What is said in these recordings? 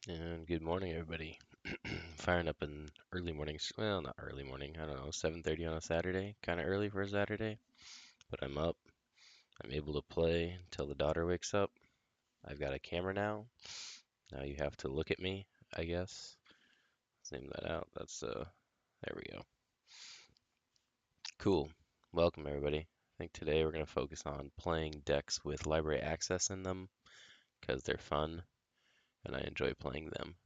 And good morning, everybody. Firing up in early mornings. Well, not early morning. I don't know, 7:30 on a Saturday. Kind of early for a Saturday, but I'm up. I'm able to play until the daughter wakes up. I've got a camera now. Now you have to look at me, I guess. Zoom that out. There we go. Cool. Welcome, everybody. I think today we're going to focus on playing decks with library access in them because they're fun and I enjoy playing them.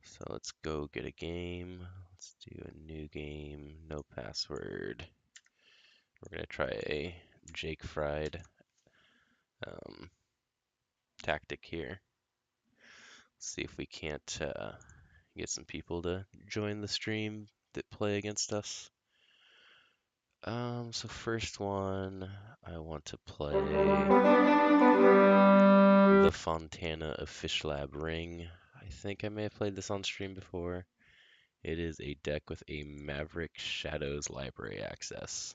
So let's go get a game. Let's do a new game, no password. We're gonna try a Jake Fried um, tactic here. See if we can't get some people to join the stream that play against us. So first one, I want to play the Fontana of Fish Lab Ring. I think I may have played this on stream before. It is a deck with a Maverick Shadows library access.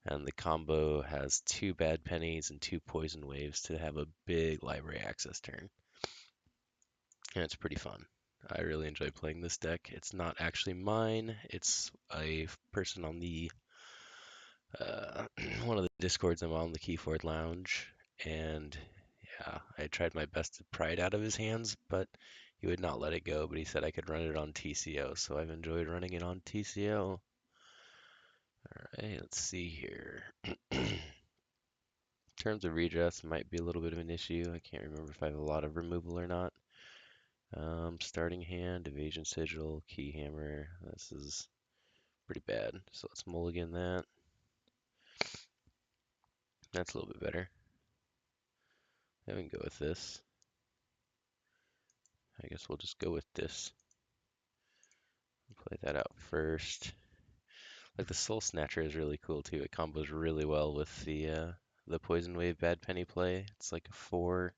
And the combo has 2 bad pennies and 2 poison waves to have a big library access turn. And it's pretty fun. I really enjoy playing this deck. It's not actually mine. It's a person on the one of the discords I'm on, the Keyforge Lounge. And yeah, I tried my best to pry it out of his hands, but he would not let it go. But he said I could run it on TCO, so I've enjoyed running it on TCO. Alright, let's see here. In terms of redress, might be a little bit of an issue. I can't remember if I have a lot of removal or not. Starting hand, evasion sigil, key hammer. This is pretty bad. So let's mulligan that. That's a little bit better. I can go with this. I guess we'll just go with this. Play that out first. Like the Soul Snatcher is really cool too. It combos really well with the Poison Wave Bad Penny play. It's like a 4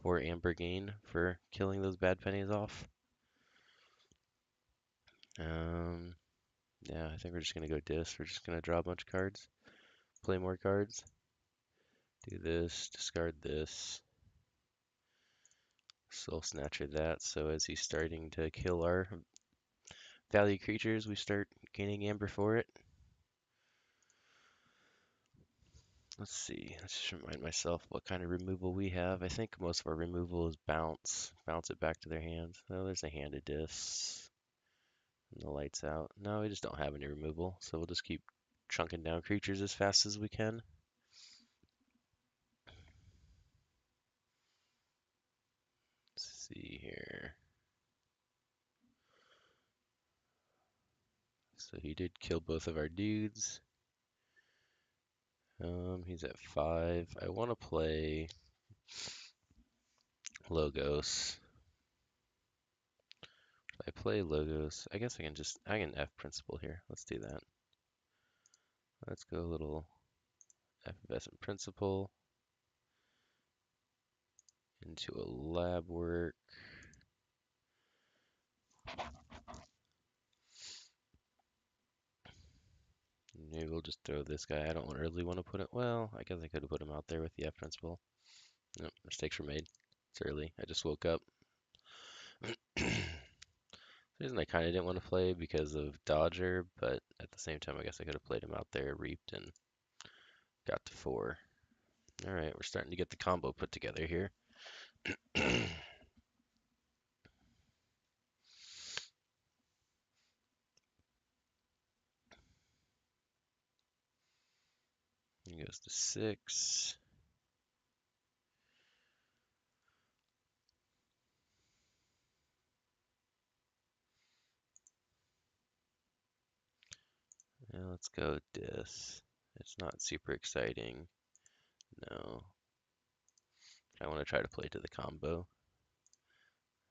amber gain for killing those bad pennies off. Yeah, I think we're just gonna go dis. We're just gonna draw a bunch of cards, play more cards, do this, discard this, Soul Snatcher that. So as he's starting to kill our value creatures, we start gaining amber for it. Let's see. Let's just remind myself what kind of removal we have. I think most of our removal is bounce it back to their hands. Oh, there's a handed dis. And the lights out. No, we just don't have any removal, so we'll just keep chunking down creatures as fast as we can. Let's see here. So he did kill both of our dudes. He's at 5. I want to play Logos. If I play Logos, I guess I can F Principle here. Let's do that. Let's go a little Effervescent Principle into a lab work. Maybe we'll just throw this guy. I don't really want to put it. Well, I guess I could have put him out there with the F Principle. Nope, mistakes were made. It's early. I just woke up. The reason I kind of didn't want to play because of Dodger, but at the same time, I guess I could have played him out there, reaped, and got to 4. All right, we're starting to get the combo put together here. He goes to 6. Now let's go dis. It's not super exciting. No. I want to try to play to the combo,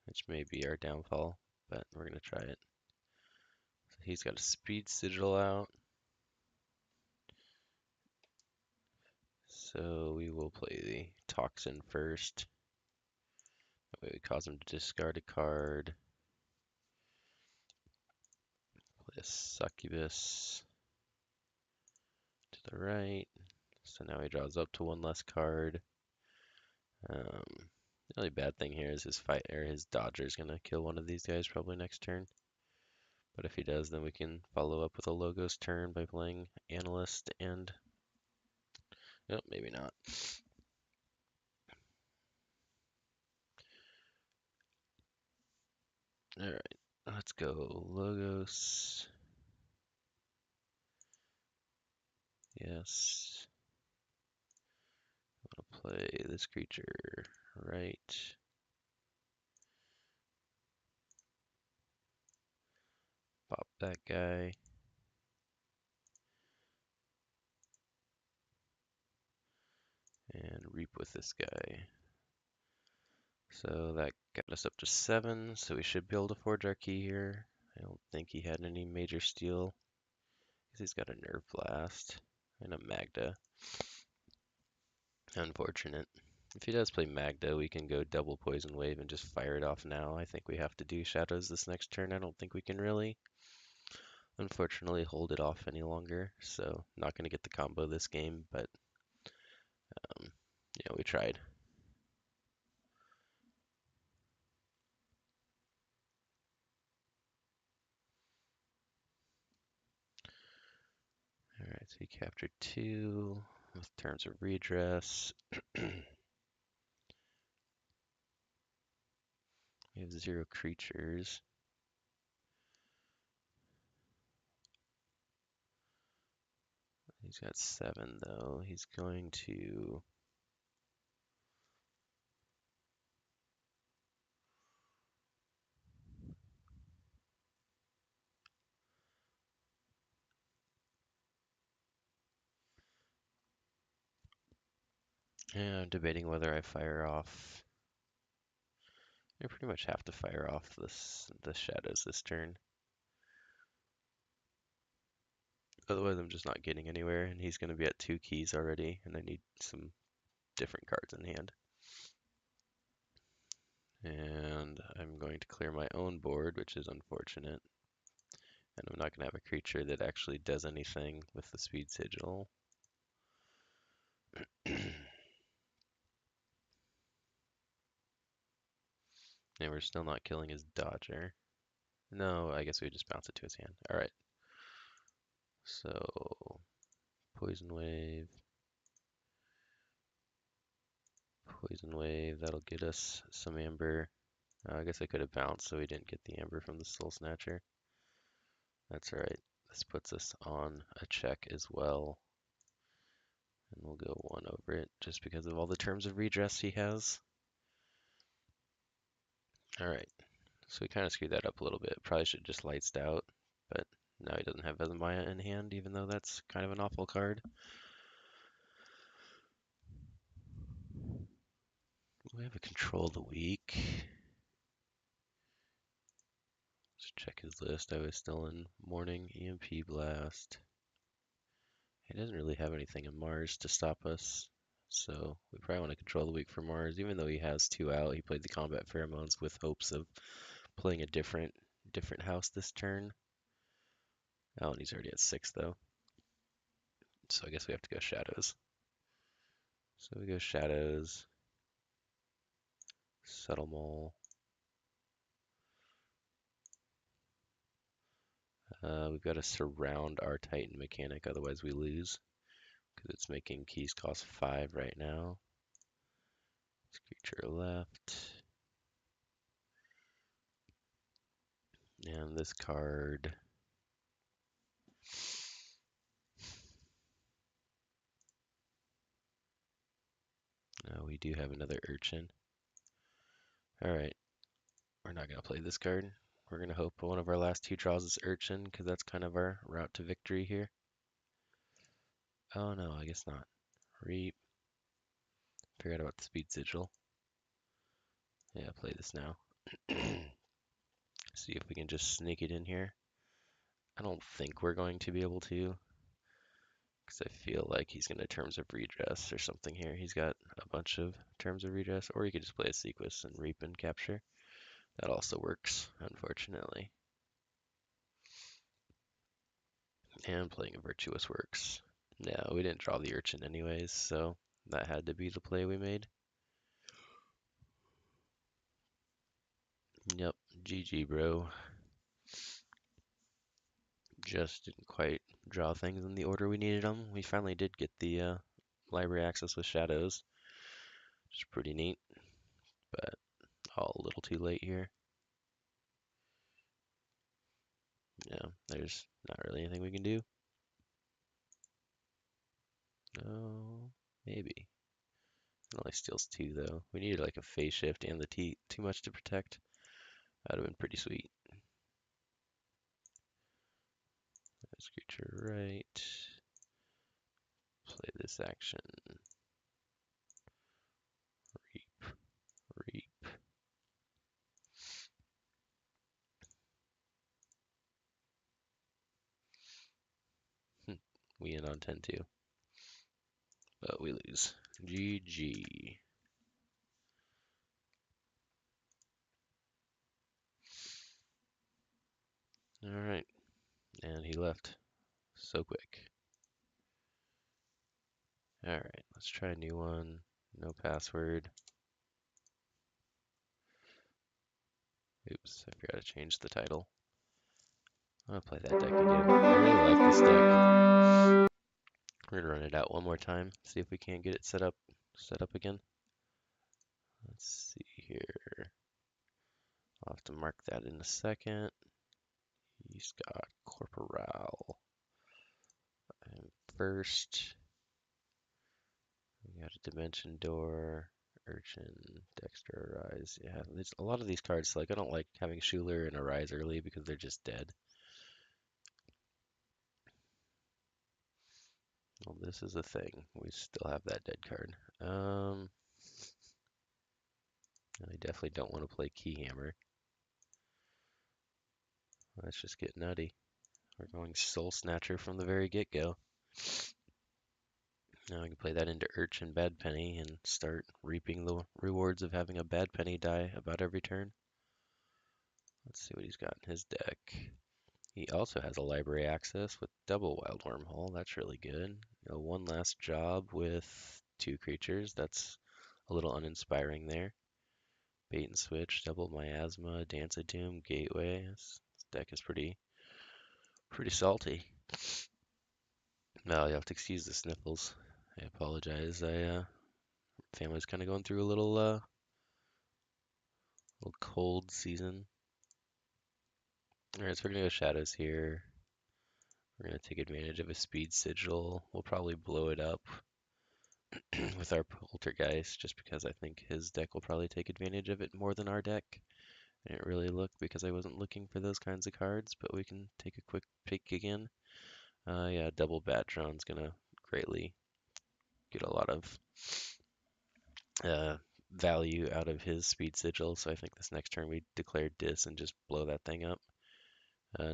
which may be our downfall, but we're going to try it. So he's got a speed sigil out. So we will play the Toxin first. That way we cause him to discard a card. Play a Succubus to the right. So now he draws up to 1 less card. The only bad thing here is his dodger is gonna kill one of these guys probably next turn. But if he does, then we can follow up with a logos turn by playing analyst and oh, maybe not. All right, let's go logos. Yes. I'll play this creature right. Pop that guy. And reap with this guy. So that got us up to 7, so we should be able to forge our key here. I don't think he had any major steal, because he's got a Nerve Blast and a Magda. Unfortunate. If he does play Magda, we can go double Poison Wave and just fire it off now. I think we have to do Shadows this next turn. I don't think we can really, unfortunately, hold it off any longer. So not going to get the combo this game, but we tried. All right, so he captured 2 with terms of redress. We have 0 creatures. He's got 7 though. He's going to yeah, I'm debating whether I fire off. I pretty much have to fire off the shadows this turn. Otherwise, I'm just not getting anywhere, and he's going to be at 2 keys already, and I need some different cards in hand. And I'm going to clear my own board, which is unfortunate. And I'm not going to have a creature that actually does anything with the speed sigil. And we're still not killing his dodger. No, I guess we just bounce it to his hand. All right. So, Poison Wave. Poison Wave, that'll get us some amber. I guess I could have bounced so we didn't get the amber from the Soul Snatcher. That's alright. This puts us on a check as well. And we'll go 1 over it just because of all the terms of redress he has. Alright, so we kind of screwed that up a little bit. Probably should just Lightsed Out, but now he doesn't have Vesemaya in hand, even though that's kind of an awful card. We have a Control the Weak. Let's check his list. I was still in Morning, EMP Blast. He doesn't really have anything in Mars to stop us, so we probably want to Control the Weak for Mars. Even though he has 2 out, he played the Combat Pheromones with hopes of playing a different house this turn. Oh, and he's already at 6 though. So I guess we have to go Shadows. So we go Shadows, Subtle Mole. We've got to surround our Titan mechanic, otherwise we lose. Because it's making keys cost 5 right now. This creature left. And this card. We do have another Urchin. Alright, we're not going to play this card. We're going to hope one of our last 2 draws is Urchin, because that's kind of our route to victory here. Oh no, I guess not. Reap. Forgot about the speed sigil. Yeah, play this now. See if we can just sneak it in here. I don't think we're going to be able to, because I feel like he's going to terms of redress or something here. He's got a bunch of terms of redress, or he could just play a Sequus and reap and capture. That also works, unfortunately. And playing a Virtuous works. No, we didn't draw the Urchin anyways, so that had to be the play we made. Yep, GG, bro. Just didn't quite draw things in the order we needed them. We finally did get the library access with shadows, which is pretty neat, but all a little too late here. Yeah, there's not really anything we can do. No, maybe. It only steals 2 though. We needed like a phase shift and the T too much to protect. That'd have been pretty sweet. Let's creature right. Play this action. Reap, reap. We in on 10-2. But we lose. GG. Alright. And he left so quick. Alright, let's try a new one. No password. Oops, I forgot to change the title. I'm gonna play that deck again. I really like this deck. We're gonna run it out one more time, see if we can't get it set up again. Let's see here. I'll have to mark that in a second. He's got Corporal. And first, we got a Dimension Door, Urchin, Dexter, Arise. Yeah, there's a lot of these cards. Like, I don't like having Schuler and Arise early because they're just dead. Well, this is a thing. We still have that dead card. I definitely don't want to play Keyhammer. Let's just get nutty. We're going Soul Snatcher from the very get-go. Now I can play that into Urchin Bad Penny and start reaping the rewards of having a Bad Penny die about every turn. Let's see what he's got in his deck. He also has a library access with double Wild Wormhole. That's really good. One last job with 2 creatures. That's a little uninspiring there. Bait and switch, double Miasma, Dance of Doom, Gateway. This deck is pretty salty. Well, you have to excuse the sniffles. I apologize. Family's kind of going through a little cold season. All right, so we're gonna go shadows here. We're gonna take advantage of a speed sigil. We'll probably blow it up with our poltergeist, just because I think his deck will probably take advantage of it more than our deck. I didn't really look because I wasn't looking for those kinds of cards, but we can take a quick peek again. Yeah, double bat drone's gonna greatly get a lot of value out of his speed sigil, so I think this next turn we declare dis and just blow that thing up.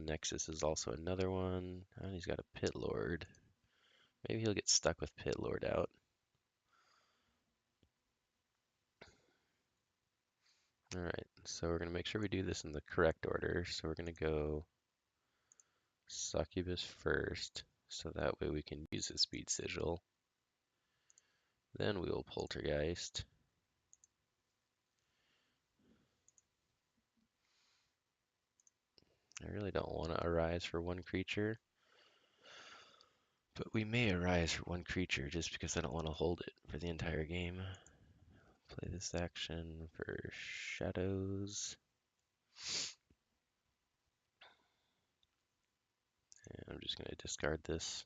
Nexus is also another one, and he's got a Pit Lord. Maybe he'll get stuck with Pit Lord out. Alright, so we're going to make sure we do this in the correct order. So we're going to go Succubus first, so that way we can use his speed sigil. Then we will Poltergeist. I really don't want to Arise for 1 creature, but we may Arise for 1 creature just because I don't want to hold it for the entire game. Play this action for Shadows. And I'm just going to discard this.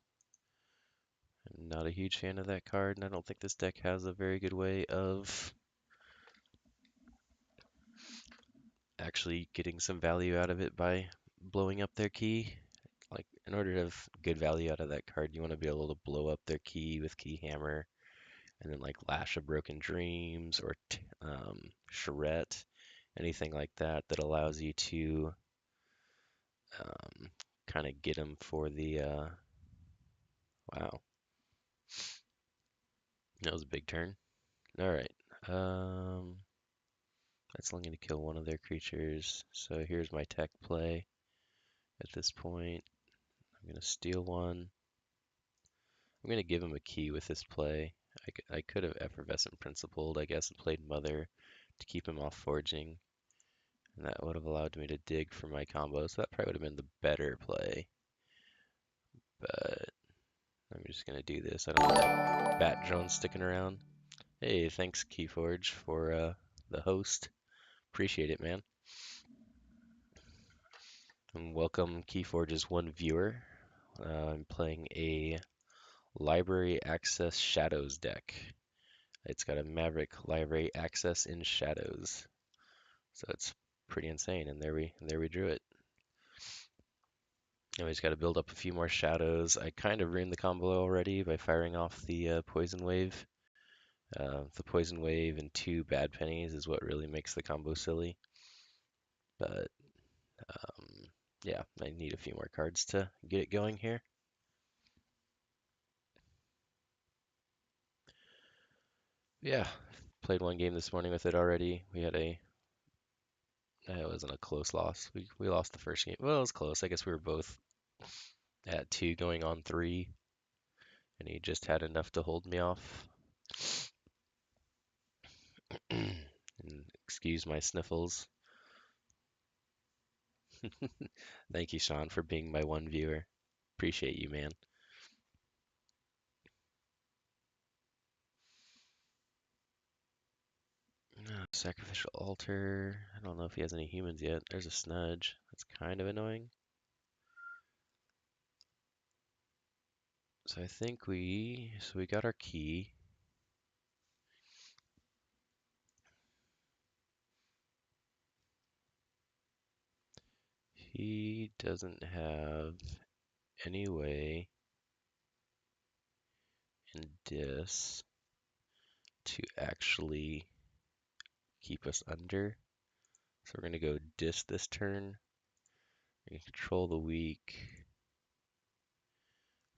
I'm not a huge fan of that card, and I don't think this deck has a very good way of actually getting some value out of it by blowing up their key. Like, in order to have good value out of that card, you want to be able to blow up their key with Keyhammer, and then like Lash of Broken Dreams or Charette, anything like that that allows you to kind of get them for the wow, that was a big turn. All right, that's only going to kill 1 of their creatures. So here's my tech play. At this point, I'm going to steal 1. I'm going to give him a key with this play. I could have Effervescent Principled, I guess, and played Mother to keep him off forging. And that would have allowed me to dig for my combo, so that probably would have been the better play. But I'm just gonna do this. I don't want that bat drone sticking around. Hey, thanks Keyforge for the host. Appreciate it, man. And welcome Keyforge's one viewer. I'm playing a Library Access Shadows deck. It's got a Maverick Library Access in Shadows, so it's pretty insane. And there we drew it. And we just got to build up a few more shadows. I kind of ruined the combo already by firing off the Poison Wave. The Poison Wave and 2 bad pennies is what really makes the combo silly. But yeah, I need a few more cards to get it going here. Yeah, played one game this morning with it already. We had it wasn't a close loss. We lost the first game. Well, it was close. I guess we were both at 2 going on 3, and he just had enough to hold me off. And excuse my sniffles. Thank you, Sean, for being my one viewer. Appreciate you, man. Sacrificial altar. I don't know if he has any humans yet. There's a snudge. That's kind of annoying. So I think we got our key. He doesn't have any way in this to actually keep us under. So we're gonna go dis this turn. We can control the weak.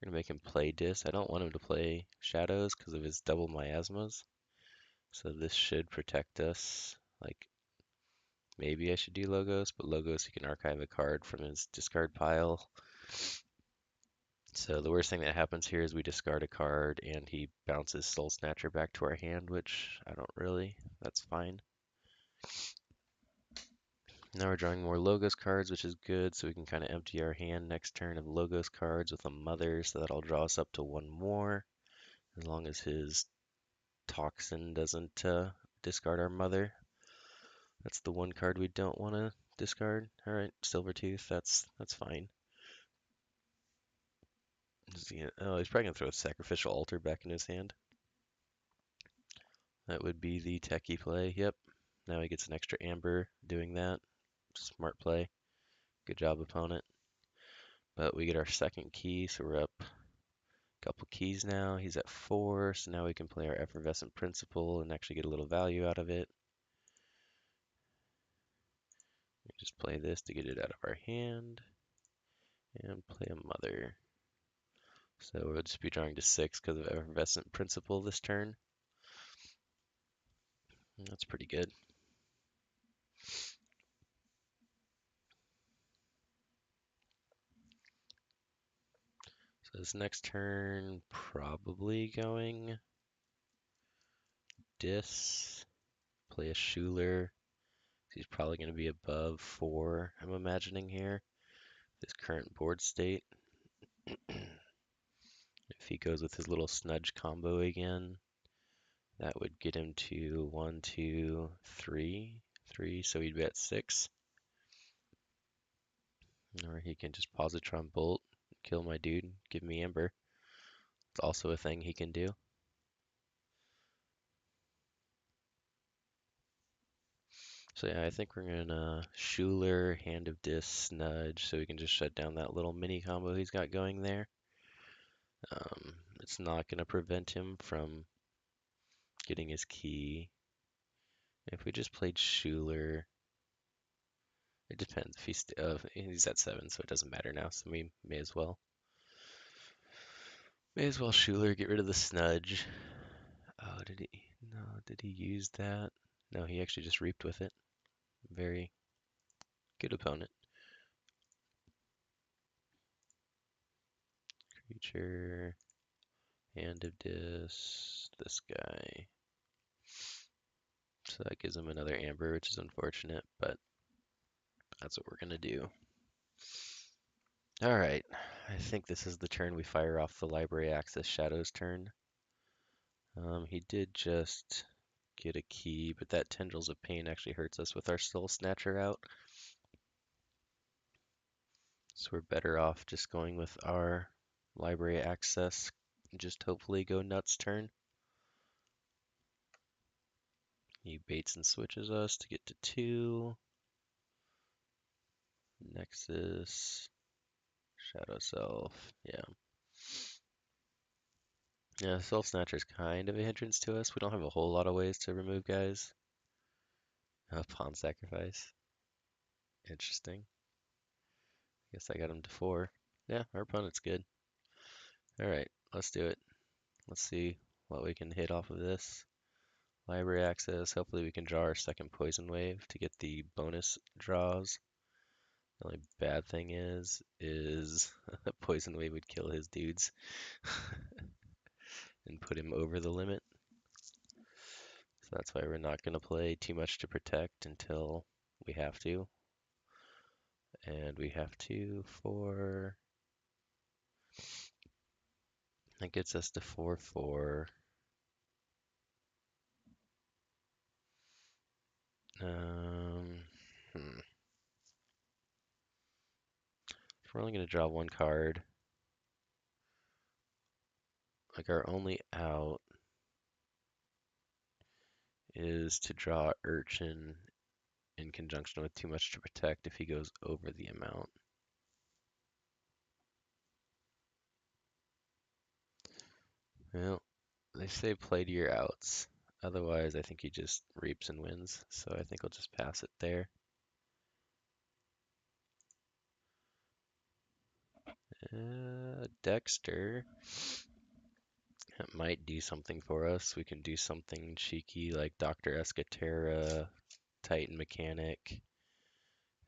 We're gonna make him play dis. I don't want him to play shadows because of his double miasmas. So this should protect us. Like maybe I should do logos, but logos he can archive a card from his discard pile. So the worst thing that happens here is we discard a card and he bounces Soul Snatcher back to our hand, which I don't really. That's fine. Now we're drawing more Logos cards, which is good, so we can kind of empty our hand next turn of Logos cards with a Mother, so that'll draw us up to 1 more, as long as his Toxin doesn't discard our Mother. That's the one card we don't want to discard. All right, Silvertooth, that's fine. Oh, he's probably gonna throw a Sacrificial Altar back in his hand. That would be the techie play. Yep. Now he gets an extra amber doing that. Smart play. Good job, opponent. But we get our second key, so we're up a couple keys now. He's at 4, so now we can play our Effervescent Principle and actually get a little value out of it. We just play this to get it out of our hand. And play a Mother. So we'll just be drawing to 6 because of Effervescent Principle this turn. And that's pretty good. So this next turn, probably going Dis, play a Schuler. He's probably going to be above 4, I'm imagining here, this current board state. If he goes with his little snudge combo again, that would get him to 1, 2, 3, 3, so he'd be at 6. Or he can just Positron Bolt, kill my dude, give me Amber. It's also a thing he can do. So yeah, I think we're gonna Schuler, Hand of Dis, Snudge, so we can just shut down that little mini combo he's got going there. It's not gonna prevent him from getting his key. If we just played Schuler, it depends. If he's at 7, so it doesn't matter now. So we may as well Schuler, get rid of the Snudge. Oh, did he? No, did he use that? No, he actually just reaped with it. Very good opponent. Creature, Hand of this guy. So that gives him another Amber, which is unfortunate, but That's what we're gonna do. All right, I think this is the turn we fire off the library access shadows turn. He did just get a key, but that Tendrils of Pain actually hurts us with our Soul Snatcher out. So we're better off just going with our library access. Just hopefully go nuts turn. He baits and switches us to get to 2. Nexus, Shadow Self, yeah. Yeah, Soul Snatcher's kind of a hindrance to us. We don't have a whole lot of ways to remove guys. Pawn Sacrifice. Interesting. Guess I got him to 4. Yeah, our opponent's good. Alright, let's do it. Let's see what we can hit off of this. Library access. Hopefully we can draw our second poison wave to get the bonus draws. The only bad thing is poison wave would kill his dudes and put him over the limit. So that's why we're not going to play too much to protect until we have to. And we have to for... That gets us to 4/4. Um, hmm. If we're only going to draw one card, like our only out is to draw Urchin in conjunction with too much to protect if he goes over the amount. Well, they say play to your outs. Otherwise, I think he just reaps and wins. So I think I'll just pass it there. Dexter. That might do something for us. We can do something cheeky like Dr. Escatera, Titan Mechanic.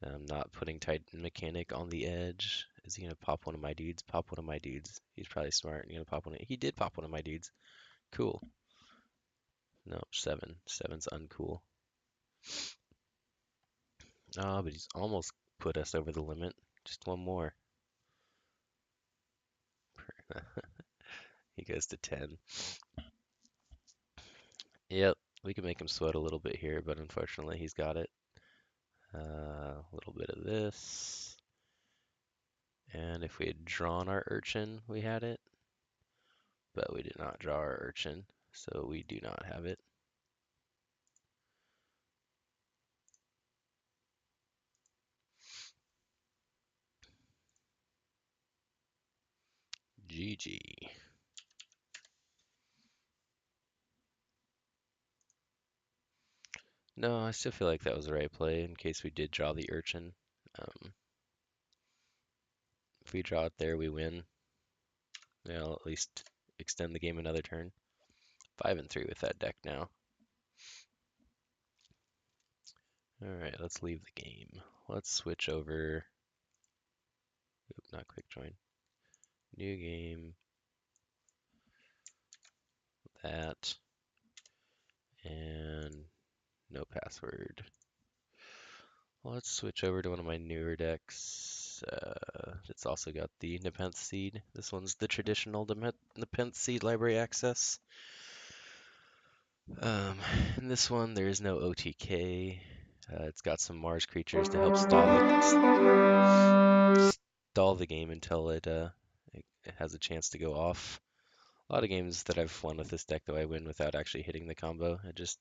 Not putting Titan Mechanic on the edge. Is he gonna pop one of my dudes? Pop one of my dudes. He's probably smart. He's gonna pop one. He did pop one of my dudes. Cool. No, 7. 7's uncool. Oh, but he's almost put us over the limit. Just one more. He goes to 10. Yep, we can make him sweat a little bit here, but unfortunately he's got it. A little bit of this. And if we had drawn our Urchin, we had it. But we did not draw our Urchin, so we do not have it. GG. No, I still feel like that was the right play in case we did draw the Urchin. If we draw it there, we win. I'll at least extend the game another turn. 5-3 with that deck now. Alright, let's leave the game. Let's switch over. Oop, not quick join. New game. That. And no password. Let's switch over to one of my newer decks. It's also got the Nepenthe Seed. This one's the traditional Nepenthe Seed library access. In this one, there is no OTK. It's got some Mars creatures to help stall the game until it has a chance to go off. A lot of games that I've won with this deck, though, I win without actually hitting the combo. I just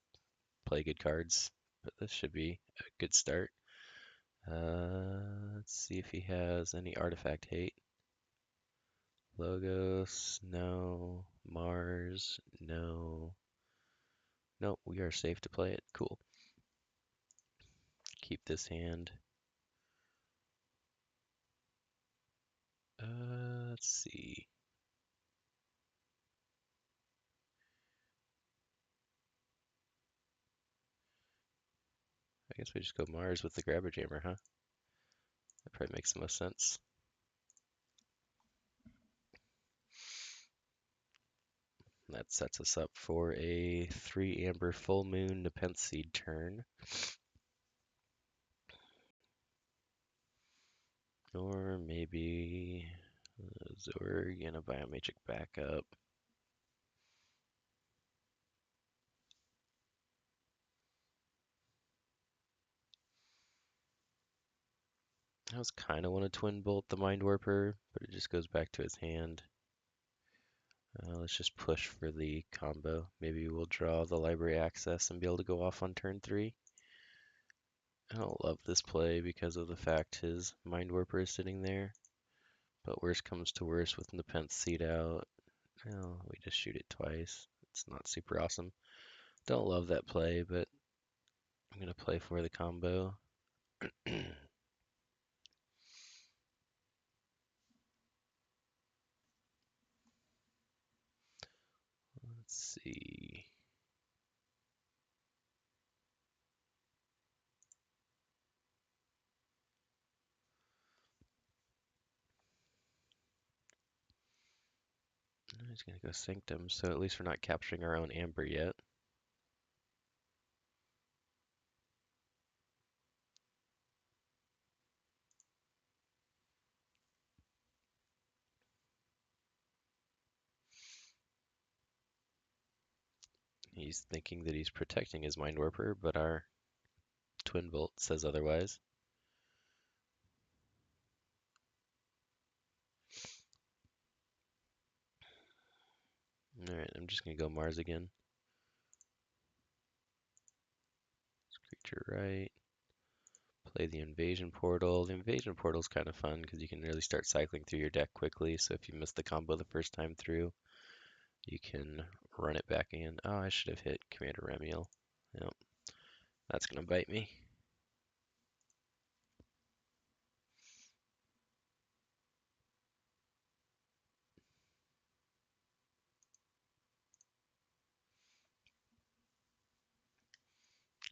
play good cards, but this should be a good start. Let's see if he has any artifact hate. Logos, no. Mars, no. Nope, we are safe to play it. Cool. Keep this hand. Let's see. I guess we just go Mars with the Grabber Jammer, huh? That probably makes the most sense. That sets us up for a 3 Amber Full Moon Nepenthe Seed turn. Or maybe Zorg and a Biomatrix backup. I was kind of want to twin bolt the Mind Warper, but it just goes back to his hand. Let's just push for the combo. Maybe we'll draw the library access and be able to go off on turn 3. I don't love this play because of the fact his Mind Warper is sitting there. But worst comes to worst with Nepenthe seed out. Well, we just shoot it twice. It's not super awesome. Don't love that play, but I'm going to play for the combo. Let's see. He's going to go Sanctum, so at least we're not capturing our own Amber yet. He's thinking that he's protecting his Mind Warper, but our Twin Bolt says otherwise. Alright, I'm just going to go Mars again. Creature right. Play the Invasion Portal. The Invasion Portal is kind of fun because you can really start cycling through your deck quickly. So if you miss the combo the first time through, you can run it back in. Oh, I should have hit Commander Remiel. Yep, that's going to bite me.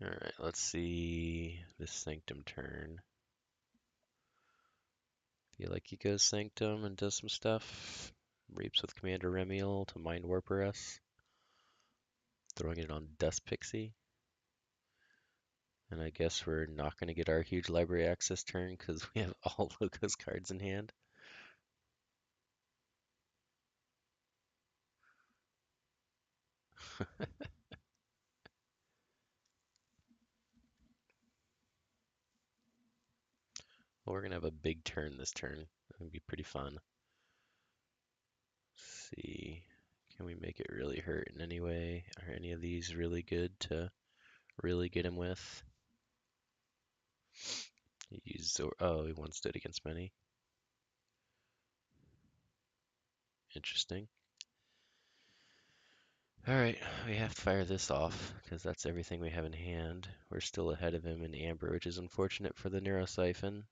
Alright, let's see this Sanctum turn. Feel like he goes Sanctum and does some stuff. Reaps with Commander Remiel to Mind Warper us. Throwing it on Dust Pixie. And I guess we're not going to get our huge library access turn because we have all Logos cards in hand. Well, we're going to have a big turn this turn. It's going to be pretty fun. Let's see. Can we make it really hurt in any way? Are any of these really good to really get him with? Oh, he one stood against many. Interesting. Alright, we have to fire this off, because that's everything we have in hand. We're still ahead of him in Amber, which is unfortunate for the Neurosiphon.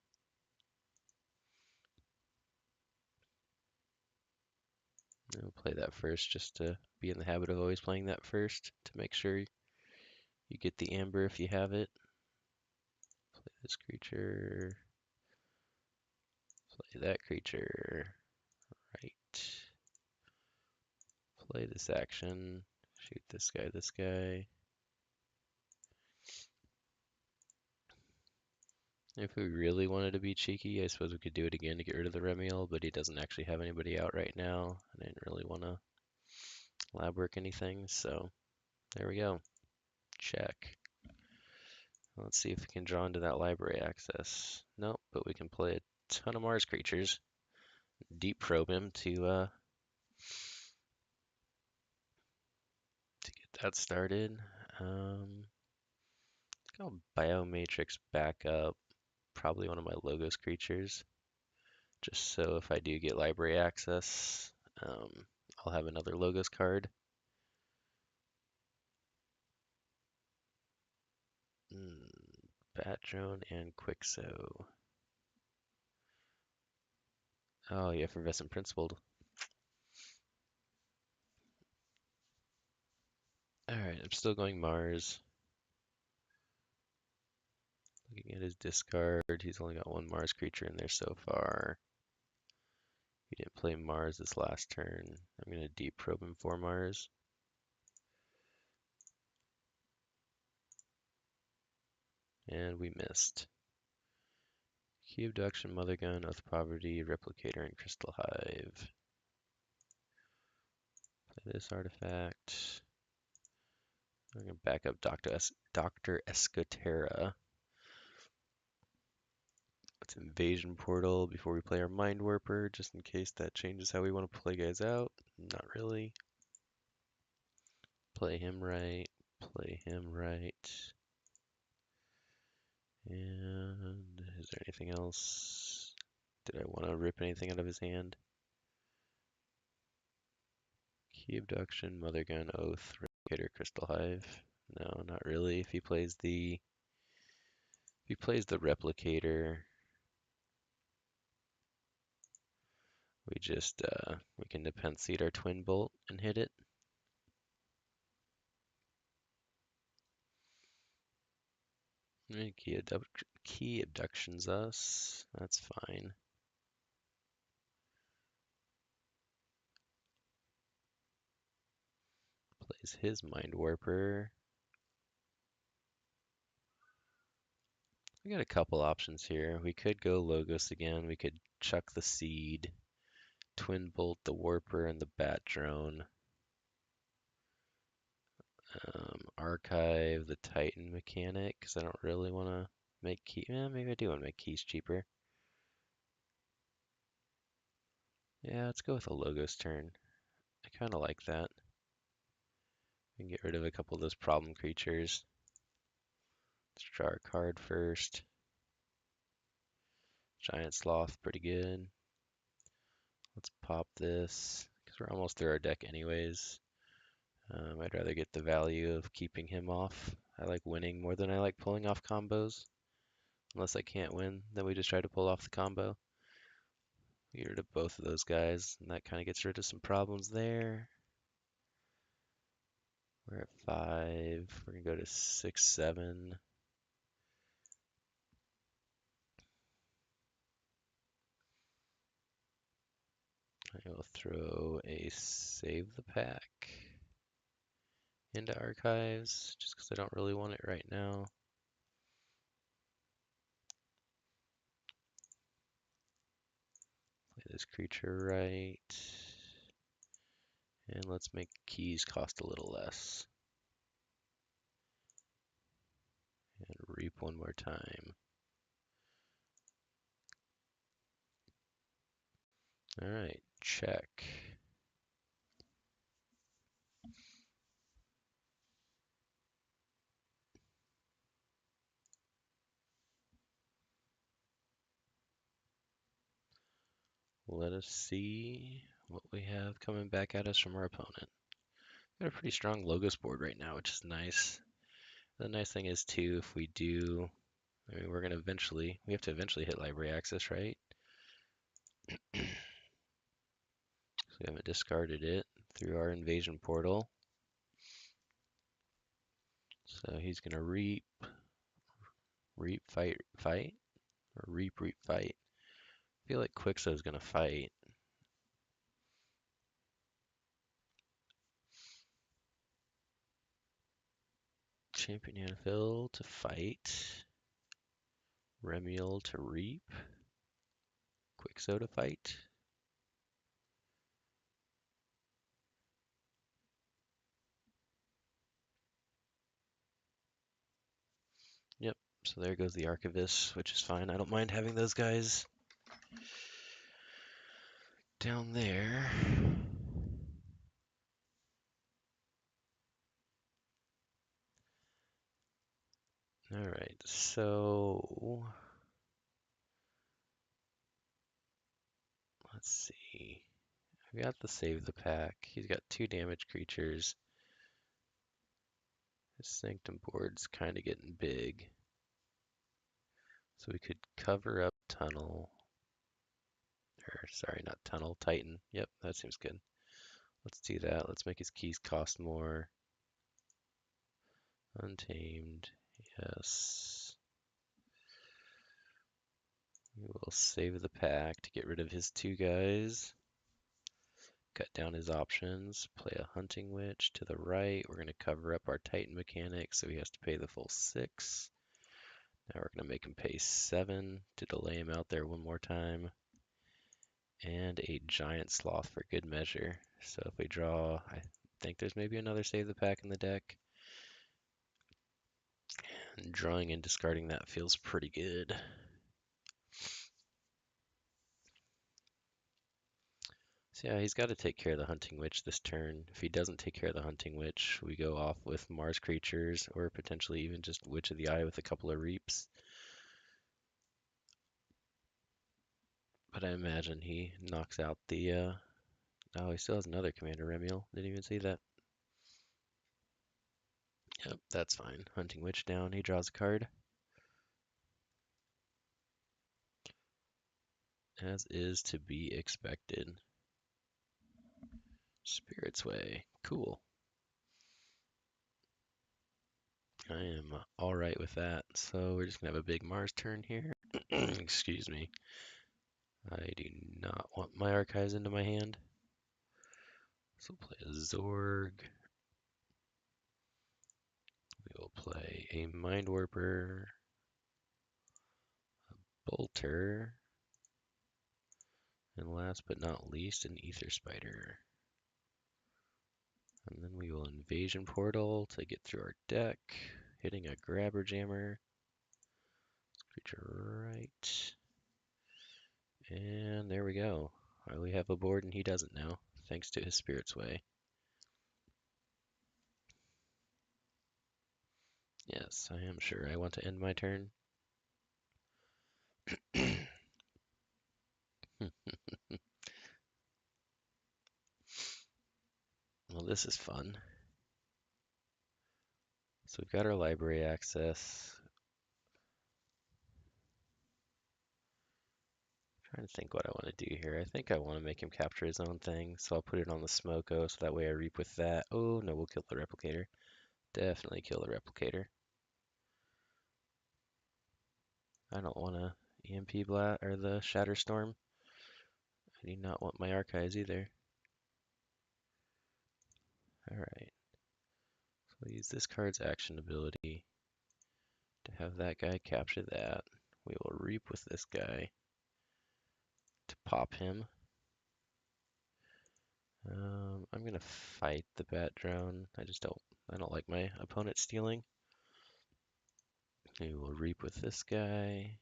I'll play that first, just to be in the habit of always playing that first, to make sure you get the Amber if you have it. Play this creature. Play that creature. Right. Play this action. Shoot this guy, this guy. If we really wanted to be cheeky, I suppose we could do it again to get rid of the Remiel, but he doesn't actually have anybody out right now. And I didn't really want to lab work anything, so there we go. Check. Let's see if we can draw into that library access. Nope, but we can play a ton of Mars creatures. Deep probe him to get that started. Go Biomatrix back up. Probably one of my Logos creatures. Just so if I do get library access, I'll have another Logos card. Bat Drone and Quixo. Oh, yeah, Effervescent Principled. Alright, I'm still going Mars. Looking at his discard, he's only got one Mars creature in there so far. He didn't play Mars this last turn. I'm going to deep probe him for Mars. And we missed. Key Abduction, Mother Gun, Oath of Poverty, Replicator, and Crystal Hive. Play this artifact. I'm going to back up Dr. Escotera. Let's Invasion Portal before we play our Mind Warper, just in case that changes how we want to play guys out. Not really. Play him right. Play him right. And is there anything else? Did I want to rip anything out of his hand? Key Abduction, Mother Gun, Oath, Replicator, Crystal Hive. No, not really. If he plays the Replicator, we can Defense Seed our Twin Bolt and hit it. Key Abductions us. That's fine. Plays his Mind Warper. We got a couple options here. We could go Logos again. We could chuck the Seed, Twin Bolt the Warper and the Bat Drone. Archive the Titan mechanic, because I don't really want to make key. Maybe I do want to make keys cheaper. Yeah, let's go with a Logos turn. I kind of like that. We can get rid of a couple of those problem creatures. Let's draw our card first. Giant Sloth, pretty good. Let's pop this, because we're almost through our deck anyways. I'd rather get the value of keeping him off. I like winning more than I like pulling off combos. Unless I can't win, then we just try to pull off the combo. We get rid of both of those guys, and that kind of gets rid of some problems there. We're at 5. We're going to go to 6, 7. I will throw a Save the Pack into Archives, just because I don't really want it right now. Play this creature right. And let's make keys cost a little less. And reap one more time. Alright, check. Let us see what we have coming back at us from our opponent. Got a pretty strong Logos board right now, which is nice. The nice thing is too, if we do, I mean, we have to eventually hit library access, right? So we haven't discarded it through our invasion portal. So he's gonna reap, fight, or reap, fight. I feel like Quixo's gonna fight. Champion Anvil to fight. Remiel to reap. Quixo to fight. Yep, so there goes the Archivist, which is fine. I don't mind having those guys down there. Alright, so let's see. We got the Save the Pack. He's got 2 damage creatures. His Sanctum board's kind of getting big. So we could cover up Tunnel. Or, sorry, not Tunnel, Titan. Yep, that seems good. Let's do that. Let's make his keys cost more. Untamed, yes. We will save the pack to get rid of his 2 guys. Cut down his options. Play a Hunting Witch to the right. We're going to cover up our Titan mechanic, so he has to pay the full 6. Now we're going to make him pay 7 to delay him out there one more time. And a giant sloth for good measure. So if we draw, I think there's maybe another save the pack in the deck. And drawing and discarding that feels pretty good. So yeah, he's got to take care of the Hunting Witch this turn. If he doesn't take care of the Hunting Witch, we go off with Mars creatures or potentially even just Witch of the Eye with a couple of Reaps. But I imagine he knocks out the, oh, he still has another Commander Remiel. Didn't even see that. Yep, that's fine. Hunting Witch down, he draws a card. As is to be expected. Spirit's Way, cool. I am alright with that. So we're just gonna have a big Mars turn here. Excuse me. I do not want my archives into my hand. So we'll play a Zorg. We will play a Mind Warper, Bolter, and last but not least, an Ether Spider. And then we will Invasion Portal to get through our deck, hitting a Grabber Jammer. Creature right. And there we go. We have a board and he doesn't now, thanks to his Spirit's Way. Yes, I am sure. I want to end my turn. Well, this is fun. So we've got our library access. Trying to think what I want to do here. I think I want to make him capture his own thing, so I'll put it on the Smoko so that way I reap with that. Oh, no, we'll kill the Replicator. Definitely kill the Replicator. I don't want to EMP Blast or the Shatterstorm. I do not want my archives either. Alright. So we'll use this card's action ability to have that guy capture that. We will reap with this guy to pop him. I'm gonna fight the Bat Drone. I don't like my opponent stealing. We will reap with this guy.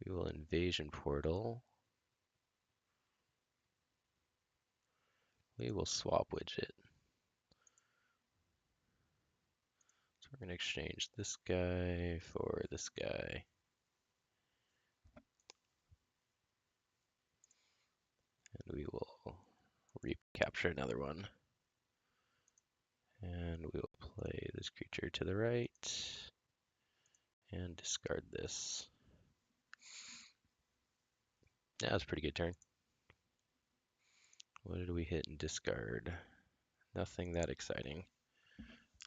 We will Invasion Portal. We will swap widget. So we're gonna exchange this guy for this guy. And we will recapture another one. And we will play this creature to the right and discard this. That was a pretty good turn. What did we hit and discard? Nothing that exciting.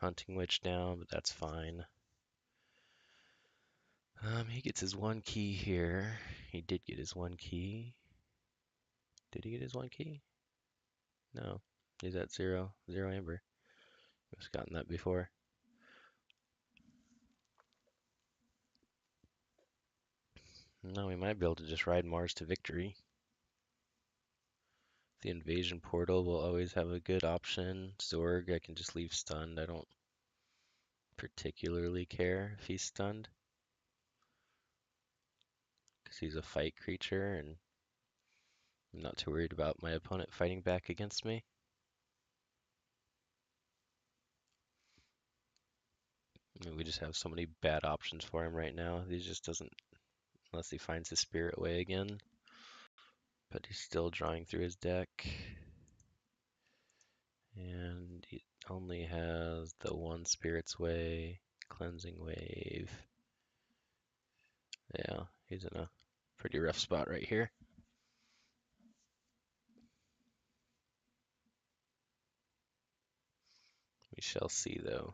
Hunting Witch down, but that's fine. He gets his one key here. He did get his one key. Did he get his one key? No. He's at 0 amber. We've gotten that before. No, we might be able to just ride Mars to victory. The Invasion Portal will always have a good option. Zorg, I can just leave stunned. I don't particularly care if he's stunned, because he's a fight creature and I'm not too worried about my opponent fighting back against me. I mean, we just have so many bad options for him right now. He just doesn't, unless he finds his Spirit Way again. But he's still drawing through his deck. And he only has the one Spirit's Way, Cleansing Wave. Yeah, he's in a pretty rough spot right here. We shall see, though.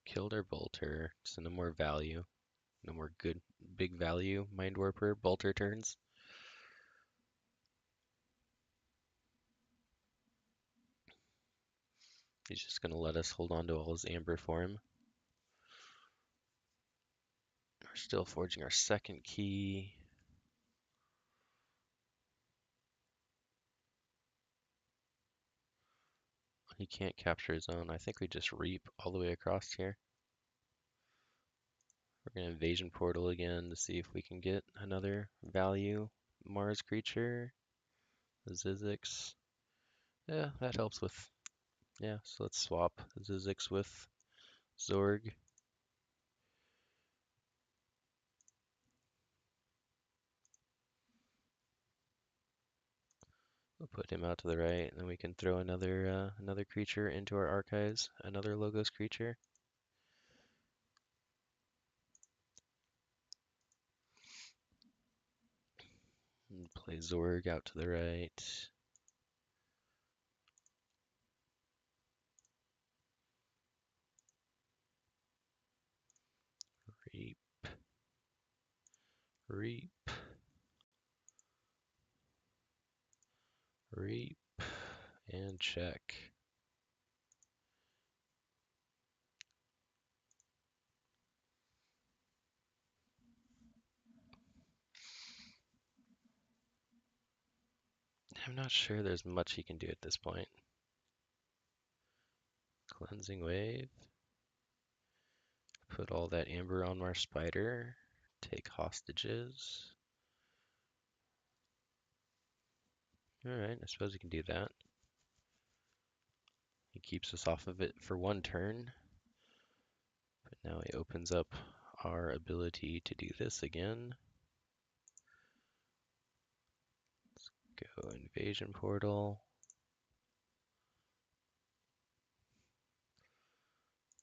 Killed our Bolter, just into more value. No more good big value Mind Warper Bolter turns. He's just gonna let us hold on to all his amber for him. We're still forging our second key. He can't capture his own. I think we just reap all the way across here. We're gonna invasion portal again to see if we can get another value Mars creature. The Zizix. Yeah, that helps with. Yeah, so let's swap Zizix with Zorg. We'll put him out to the right, and then we can throw another creature into our archives, another Logos creature. And play Zorg out to the right. Reap, reap, reap, and check. I'm not sure there's much he can do at this point. Cleansing Wave. Put all that amber on our spider. Take hostages. Alright, I suppose he can do that. He keeps us off of it for one turn. But now he opens up our ability to do this again. Let's go invasion portal.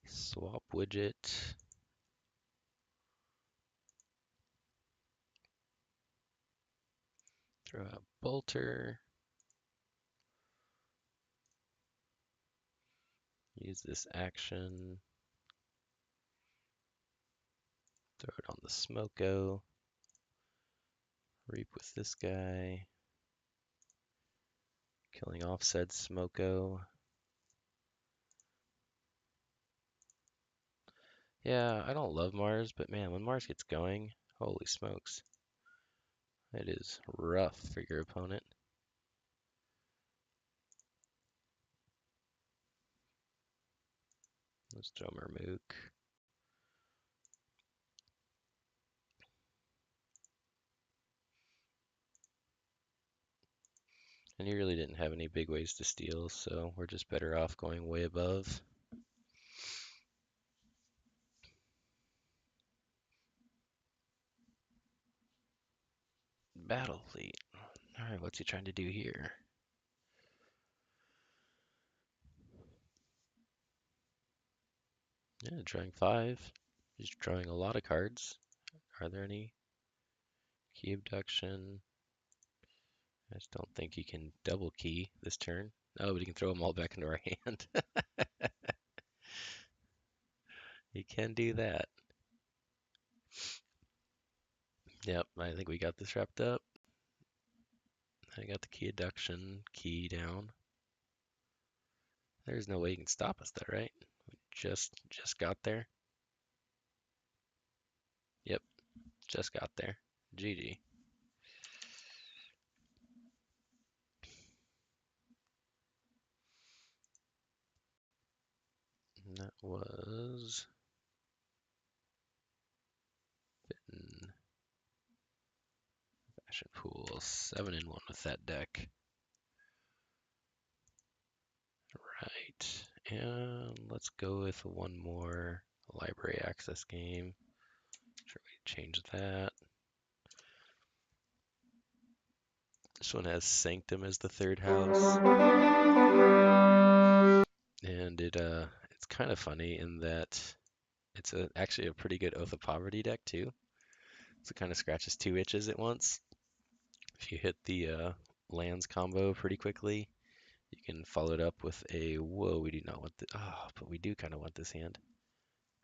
Swap widget. Throw out bolter. Use this action. Throw it on the Smoko. Reap with this guy. Killing off said Smoko. Yeah, I don't love Mars, but man, when Mars gets going, holy smokes. It is rough for your opponent. Let's throw Mermook. And he really didn't have any big ways to steal, so we're just better off going way above. Battle Fleet. Alright, what's he trying to do here? Yeah, drawing 5. He's drawing a lot of cards. Are there any? Key abduction. I just don't think he can double key this turn. Oh, but he can throw them all back into our hand. He can do that. Yep, I think we got this wrapped up. I got the key abduction key down. There's no way you can stop us though, right? We just got there. Yep, just got there. GG. And that was Bitten. Fashion Pool 7-1 with that deck. Right, and let's go with one more library access game. Sure, we change that. This one has Sanctum as the third house, and it's kind of funny in that it's actually a pretty good Oath of Poverty deck too. So it kind of scratches 2 itches at once. If you hit the lands combo pretty quickly, you can follow it up with a, whoa, we do not want the, but we do kind of want this hand.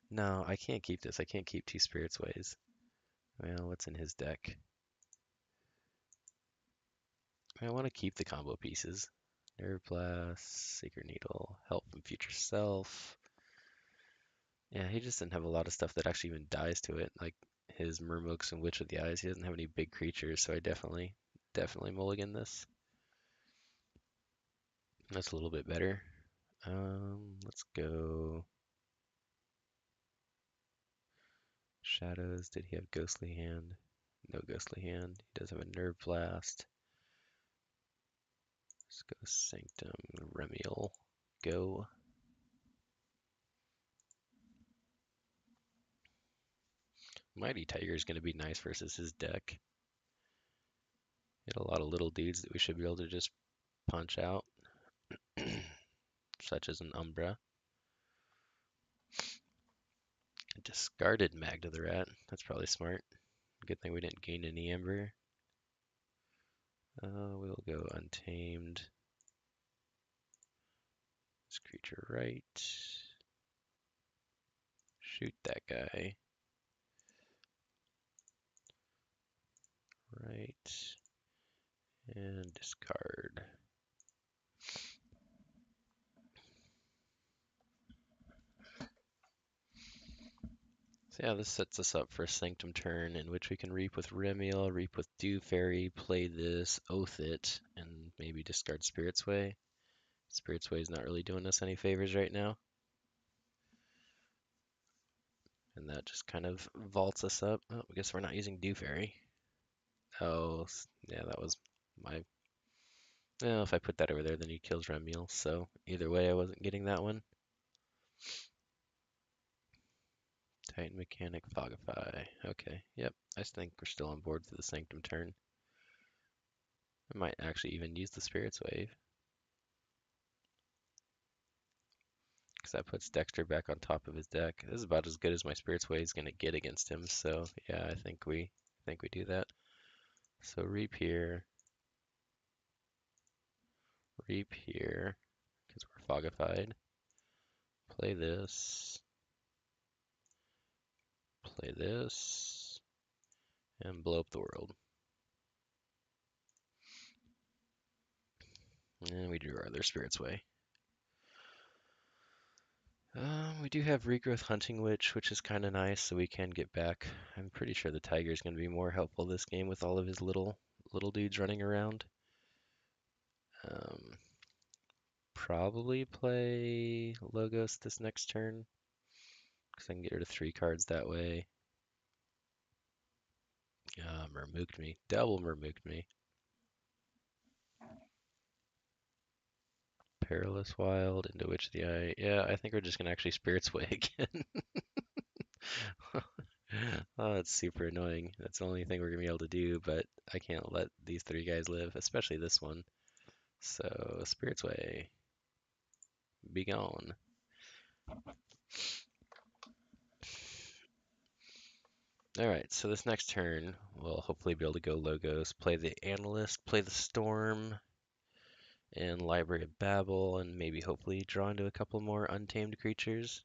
No, I can't keep this. I can't keep 2 Spirits Ways. Well, what's in his deck? I want to keep the combo pieces. Nerve Blast, Secret Needle, Help from Future Self. Yeah, he just didn't have a lot of stuff that actually even dies to it, like his Murmooks and Witch of the Eyes. He doesn't have any big creatures, so I definitely mulligan this. That's a little bit better. Let's go Shadows. Did he have Ghostly Hand? No Ghostly Hand. He does have a Nerve Blast. Let's go Sanctum, Remiel. Go. Mighty Tiger is going to be nice versus his deck. Get a lot of little dudes that we should be able to just punch out, such as an Umbra. Discarded Magda the Rat. That's probably smart. Good thing we didn't gain any Amber. We'll go Untamed. This creature right. Shoot that guy. Right. And discard. So yeah, this sets us up for a Sanctum turn in which we can reap with Remiel, reap with Dew Fairy, play this, Oath it, and maybe discard Spirit's Way. Spirit's Way is not really doing us any favors right now. And that just kind of vaults us up. Oh, I guess we're not using Dew Fairy. Oh, yeah, that was my... Well, if I put that over there, then he kills Remiel. So either way, I wasn't getting that one. Titan Mechanic, Fogify. Okay, yep. I think we're still on board for the Sanctum turn. I might actually even use the Spirit's Wave, because that puts Dexter back on top of his deck. This is about as good as my Spirit's Wave is going to get against him. So yeah, I think we do that. So reap here, because we're Fogified. Play this, and blow up the world. And we drew our other Spirit's Way. We do have Regrowth Hunting Witch, which is kind of nice, so we can get back. I'm pretty sure the Tiger is going to be more helpful this game with all of his little dudes running around. Probably play Logos this next turn, because I can get rid of 3 cards that way. Murmooked me. Double Murmooked me. Perilous Wild, into Witch of the Eye. Yeah, I think we're just going to actually Spirit's Way again. Oh, it's super annoying. That's the only thing we're gonna be able to do, but I can't let these 3 guys live, especially this one. So, Spirit's Way, be gone. Alright, so this next turn, we'll hopefully be able to go Logos, play the Analyst, play the Storm, and Library of Babel, and maybe hopefully draw into a couple more untamed creatures.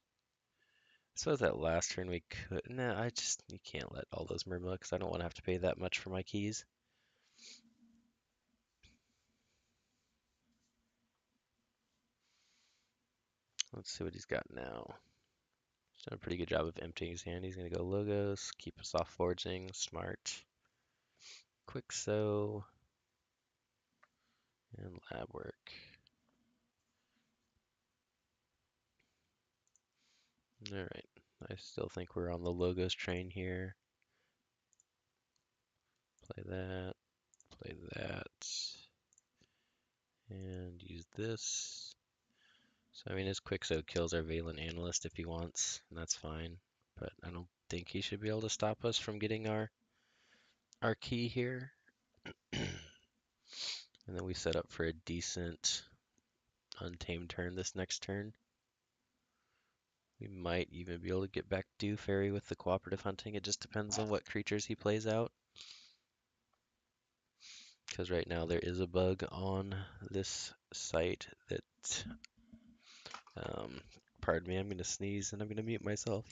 So that last turn we could... Nah, you can't let all those Murmuks. I don't want to have to pay that much for my keys. Let's see what he's got now. He's done a pretty good job of emptying his hand. He's going to go Logos, keep us off forging, smart. Quick Sew, and Lab Work. Alright, I still think we're on the Logos train here. Play that, and use this. So I mean, his Quick Sew kills our Valen Analyst if he wants, and that's fine. But I don't think he should be able to stop us from getting our key here. And then we set up for a decent untamed turn this next turn. We might even be able to get back Dew Fairy with the cooperative hunting. It just depends on what creatures he plays out. Because right now there is a bug on this site that, pardon me, I'm going to sneeze and I'm going to mute myself.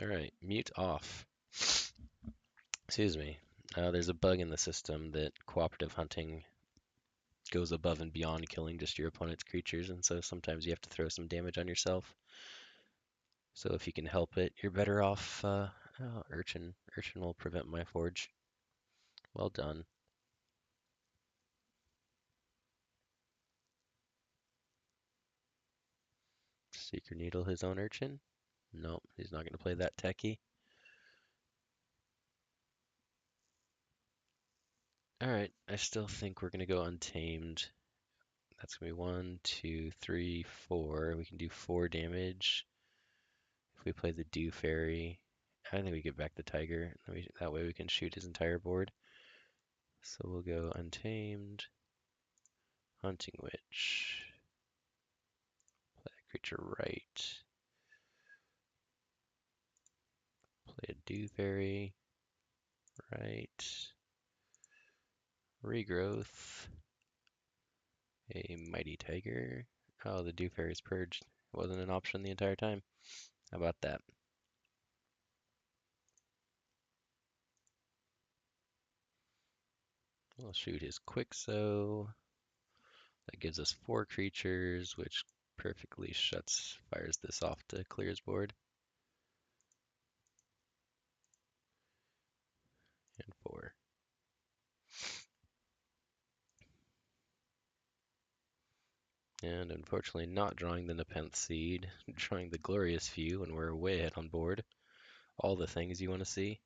All right, mute off. Excuse me. There's a bug in the system that cooperative hunting goes above and beyond killing just your opponent's creatures, and so sometimes you have to throw some damage on yourself. So if you can help it, you're better off. Oh, Urchin. Urchin will prevent my forge. Well done. Seeker Needle his own Urchin? Nope, he's not going to play that techie. Alright, I still think we're going to go Untamed. That's going to be 1, 2, 3, 4. We can do 4 damage. If we play the Dew Fairy, I think we get back the Tiger. That way we can shoot his entire board. So we'll go Untamed, Hunting Witch, play a creature right, play a Dew Fairy, right, Regrowth, a Mighty Tiger. Oh, the Dew Fairy's purged. It wasn't an option the entire time. How about that? We'll shoot his Quixo. That gives us 4 creatures, which perfectly fires this off to clear his board. And 4. And unfortunately not drawing the Nepenthe Seed, drawing the Glorious Few, and we're way ahead on board. All the things you want to see.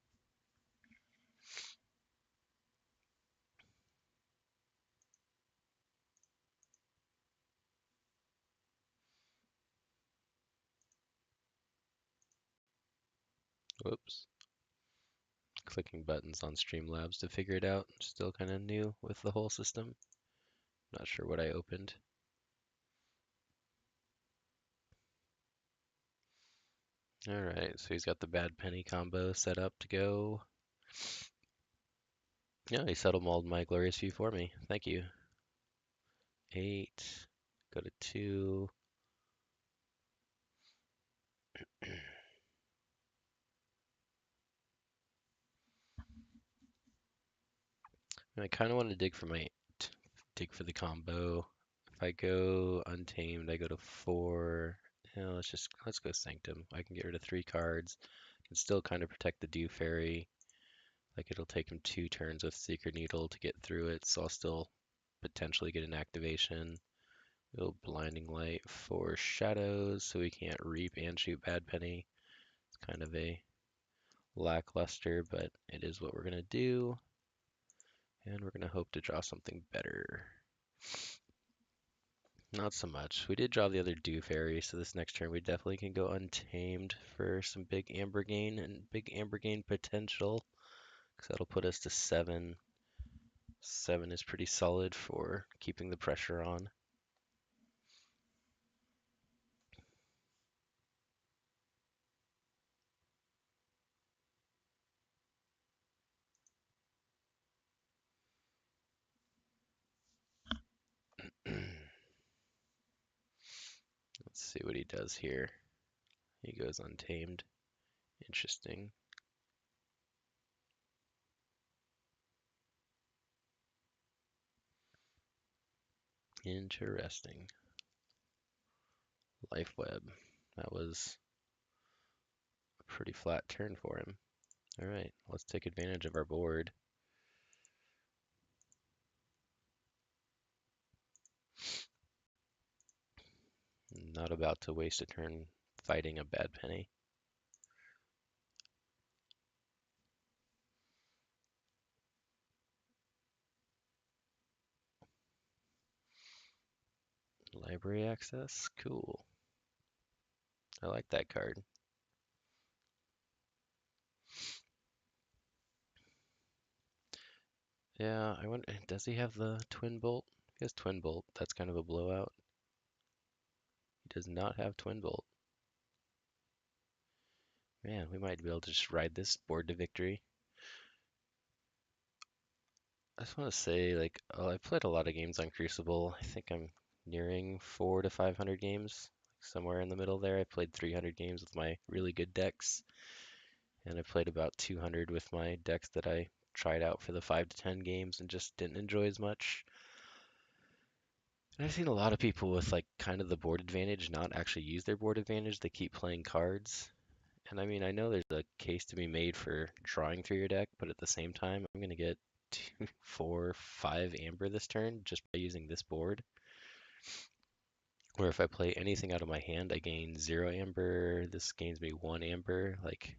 Whoops. Clicking buttons on Streamlabs to figure it out. Still kind of new with the whole system. Not sure what I opened. Alright, so he's got the Bad Penny combo set up to go. Yeah, he settled mauled my Glorious Few for me. Thank you. 8. Go to 2. I kind of want to dig for the combo. If I go Untamed, I go to 4. Yeah, let's go Sanctum. I can get rid of 3 cards. Can still kind of protect the Dew Fairy. Like it'll take him 2 turns with Seeker Needle to get through it, so I'll still potentially get an activation. We'll Blinding Light for Shadows, so we can't reap and shoot Bad Penny. It's kind of a lackluster, but it is what we're gonna do. And we're gonna hope to draw something better. Not so much. We did draw the other Dew Fairy, so this next turn we definitely can go Untamed for some big Amber gain and big Amber gain potential, because that'll put us to 7. 7 is pretty solid for keeping the pressure on. Let's see what he does here. He goes Untamed. Interesting. Interesting. Life Web. That was a pretty flat turn for him. All right, let's take advantage of our board. Not about to waste a turn fighting a Bad Penny. Library access? Cool. I like that card. Yeah, I wonder, does he have the Twin Bolt? If he has Twin Bolt, that's kind of a blowout. He does not have Twin Bolt. Man, we might be able to just ride this board to victory. I just want to say, like, I've played a lot of games on Crucible. I think I'm nearing 400 to 500 games, somewhere in the middle there. I played 300 games with my really good decks. and I played about 200 with my decks that I tried out for the 5 to 10 games and just didn't enjoy as much. And I've seen a lot of people with like kind of the board advantage not actually use their board advantage. They keep playing cards. And I mean, I know there's a case to be made for drawing through your deck, but at the same time, I'm going to get 2, 4, 5 amber this turn just by using this board. Or if I play anything out of my hand, I gain 0 amber. This gains me 1 amber. Like,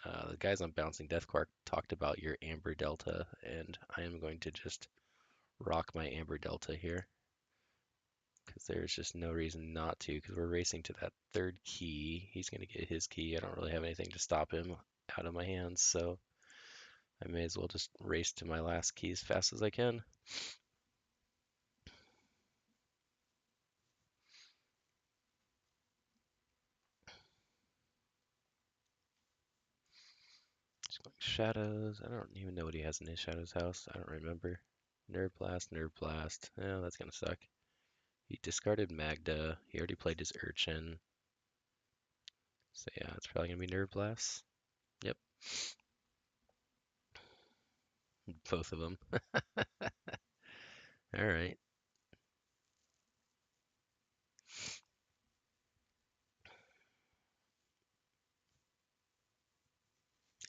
the guys on Bouncing Death Quark talked about your amber delta, and I am going to just rock my amber delta here because there's just no reason not to, because we're racing to that third key. He's going to get his key. I don't really have anything to stop him out of my hands, so I may as well just race to my last key as fast as I can. Just going shadows. I don't even know what he has in his shadows house. I don't remember. Nerve Blast, Nerve Blast. Oh, that's gonna suck. He discarded Magda. He already played his Urchin. So yeah, it's probably gonna be Nerve Blast. Yep, both of them. All right.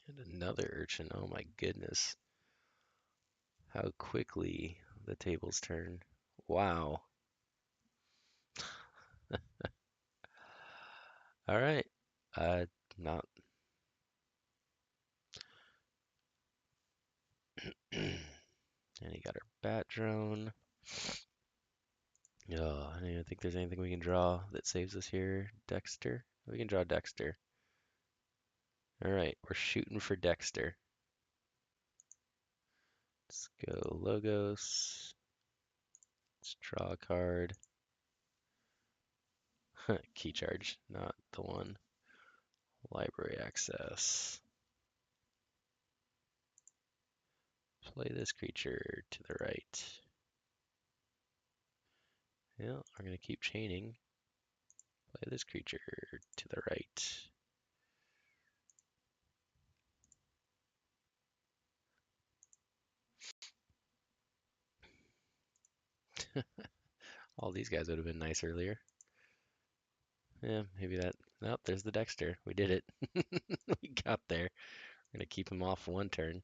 And another Urchin. Oh my goodness. How quickly the tables turn. Wow. All right. Not. And he got our Bat Drone. Oh, I don't even think there's anything we can draw that saves us here. Dexter? We can draw Dexter. All right, we're shooting for Dexter. Let's go Logos. Let's draw a card. Key charge, not the one. Library access. Play this creature to the right. Yeah, we're gonna keep chaining. Play this creature to the right. All these guys would have been nice earlier. Yeah, maybe that. Nope, there's the Dexter. We did it. We got there. We're gonna keep him off 1 turn.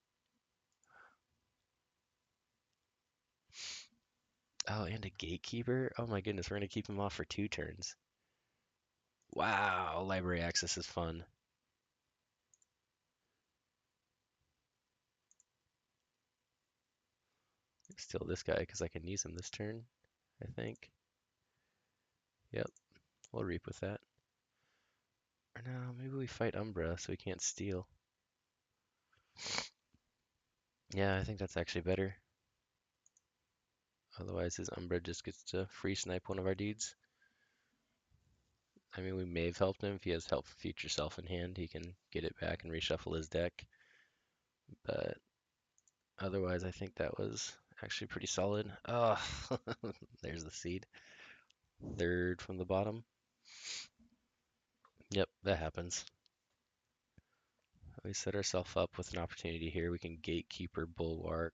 Oh, and a Gatekeeper? Oh my goodness, we're gonna keep him off for 2 turns. Wow, library access is fun. Steal this guy because I can use him this turn, I think. Yep, we'll reap with that. Or no, maybe we fight Umbra so we can't steal. Yeah, I think that's actually better. Otherwise, his Umbra just gets to free snipe one of our dudes. I mean, we may have helped him. If he has Help Future Self in hand, he can get it back and reshuffle his deck. But otherwise, I think that was actually pretty solid. Oh, there's the seed. 3rd from the bottom. Yep, that happens. We set ourselves up with an opportunity here. We can Gatekeeper Bulwark.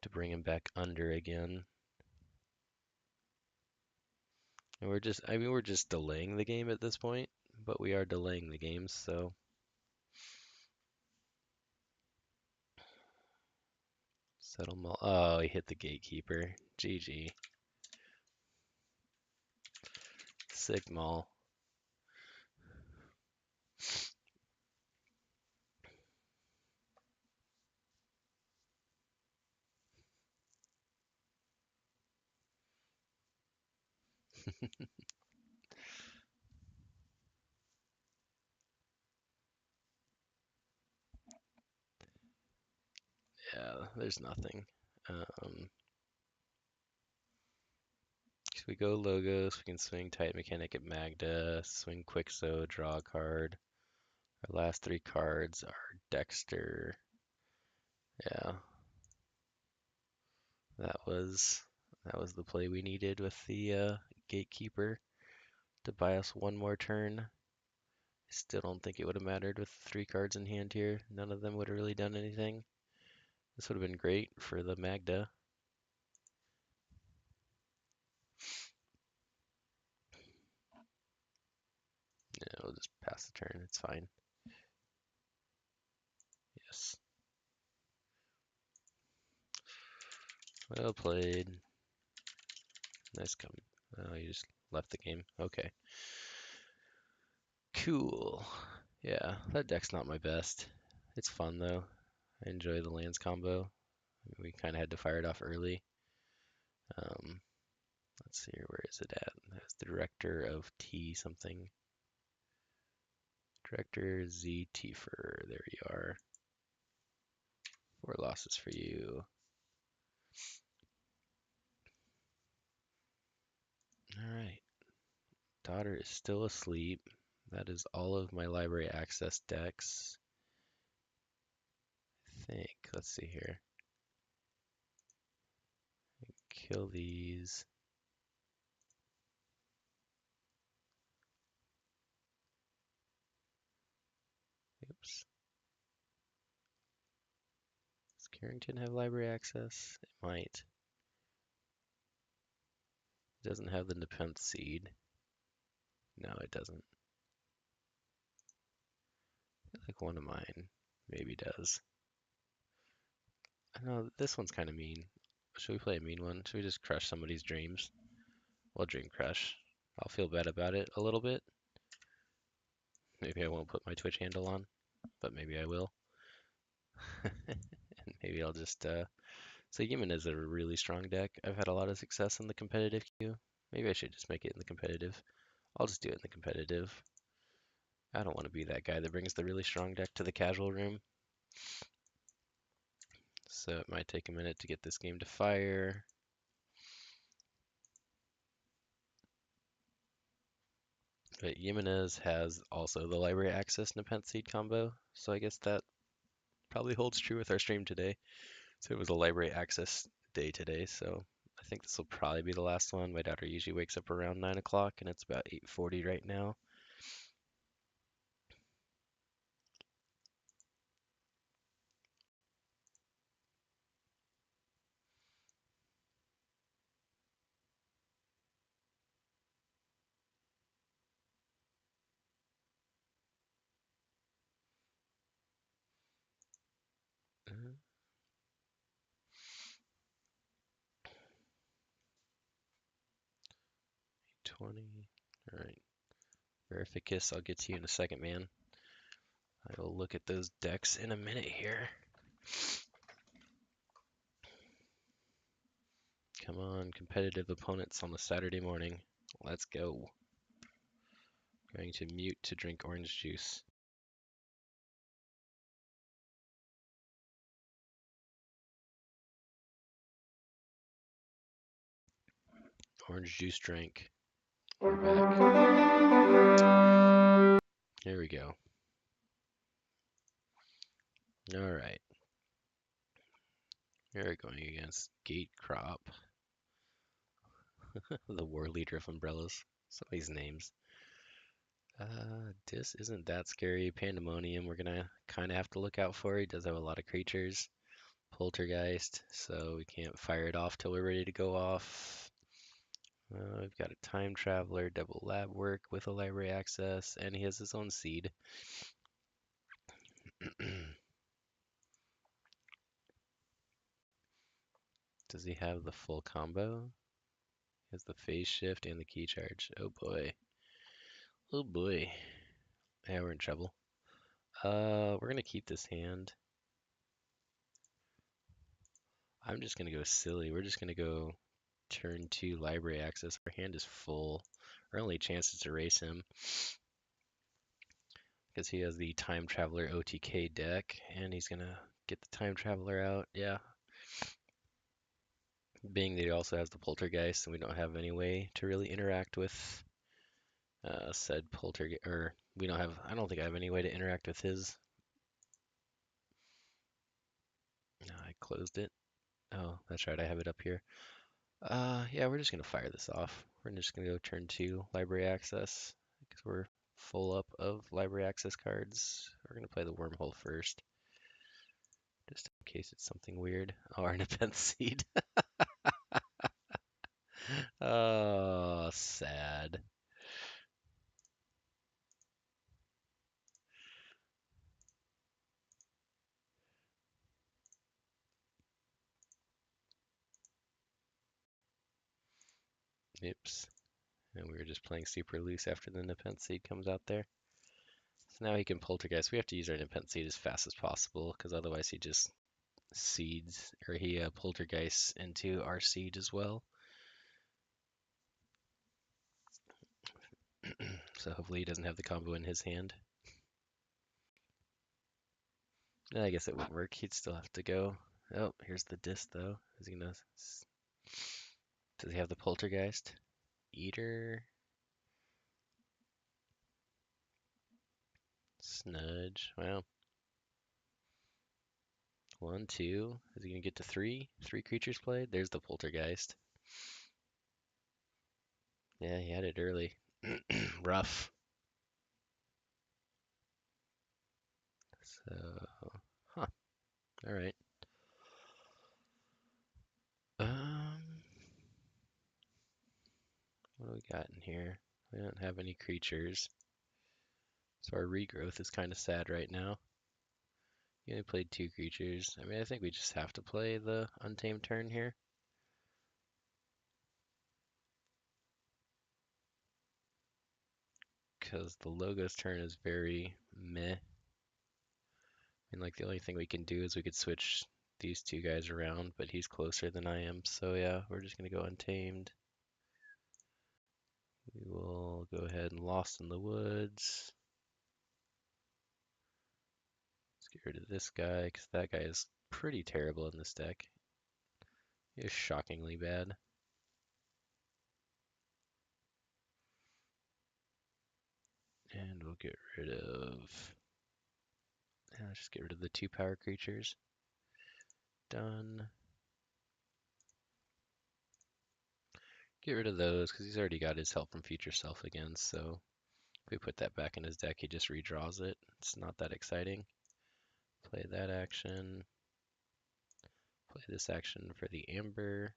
To bring him back under again. And we're just delaying the game at this point, but we are delaying the game, so. Settle Maul. Oh, he hit the Gatekeeper. GG. Sick Maul. Yeah, there's nothing. So we go Logos, we can swing Tight Mechanic at Magda, swing Quixo, draw a card. Our last 3 cards are Dexter. Yeah. That was the play we needed with the Gatekeeper. to buy us one more turn. I still don't think it would have mattered with 3 cards in hand here. None of them would have really done anything. This would have been great for the Magda. Yeah, we'll just pass the turn. It's fine. Yes. Well played. Nice come. Oh, you just left the game. Okay. Cool. Yeah, that deck's not my best. It's fun though. I enjoy the lands combo. We kind of had to fire it off early. Um, let's see here. Where is it at? That's the director of T something. Director Z Tifer. There you are. 4 losses for you. All right. Daughter is still asleep. That is all of my library access decks. I think. Let's see here. Kill these. Oops. Does Carrington have library access? It might. It doesn't have the Nepenthe seed. No, it doesn't. I feel like one of mine maybe does. I know this one's kind of mean. Should we play a mean one? Should we just crush somebody's dreams? We'll dream crush. I'll feel bad about it a little bit. Maybe I won't put my Twitch handle on, but maybe I will. And maybe I'll just so Yemen is a really strong deck. I've had a lot of success in the competitive queue. Maybe I should just make it in the competitive. I'll just do it in the competitive. I don't want to be that guy that brings the really strong deck to the casual room. So it might take a minute to get this game to fire. But Jimenez has also the library access Nepenthe seed combo, so I guess that probably holds true with our stream today. So it was a library access day today, so I think this will probably be the last one. My daughter usually wakes up around 9 o'clock, and it's about 8:40 right now. Uh, 20. All right. Verificus, I'll get to you in a second, man. I will look at those decks in a minute here. Come on, competitive opponents on a Saturday morning. Let's go. Going to mute to drink orange juice. Orange juice drink. We're back. Here we go. All right. We're going against Gate Crop, the war leader of umbrellas. Some of these names. This isn't that scary. Pandemonium, we're gonna kind of have to look out for. He does have a lot of creatures. Poltergeist, so we can't fire it off till we're ready to go off. We've got a time traveler, double lab work with a library access, and he has his own seed. Does he have the full combo? He has the phase shift and the key charge. Oh boy. Oh boy. Yeah, we're in trouble. We're gonna keep this hand. I'm just gonna go silly. We're just gonna go turn 2 library access. Our hand is full. Our only chance is to race him because he has the time traveler OTK deck, and he's gonna get the time traveler out. Yeah. Being that he also has the poltergeist, and we don't have any way to really interact with said poltergeist, or we don't have. I don't think I have any way to interact with his. No, I closed it. Oh, that's right. I have it up here. Yeah, we're just gonna fire this off. We're just gonna go turn 2 library access because we're full up of library access cards. We're gonna play the wormhole first, just in case it's something weird. Oh, our Nepenthe seed. Oh, sad. Oops. And we were just playing super loose after the Nepenthe seed comes out there. So now he can poltergeist. We have to use our Nepenthe seed as fast as possible because otherwise he just seeds or he poltergeists into our seed as well. So hopefully he doesn't have the combo in his hand. I guess it wouldn't work. He'd still have to go. Oh, here's the disc though. Is he gonna? Does he have the poltergeist? Eater. Snudge. Wow. 1, 2. Is he gonna get to 3? 3 creatures played? There's the poltergeist. Yeah, he had it early. Rough. So, huh. All right. Um, what do we got in here? We don't have any creatures. So our regrowth is kind of sad right now. We only played 2 creatures. I mean, I think we just have to play the Untamed turn here. Because the Logos turn is very meh. I mean, like, the only thing we can do is we could switch these 2 guys around, but he's closer than I am. So yeah, we're just going to go Untamed. We will go ahead and Lost in the Woods. Let's get rid of this guy, because that guy is pretty terrible in this deck. He is shockingly bad. And we'll get rid of... Yeah, let's just get rid of the 2 power creatures. Done. Get rid of those, because he's already got his Help from Future Self again, so if we put that back in his deck, he just redraws it. It's not that exciting. Play that action. Play this action for the Amber.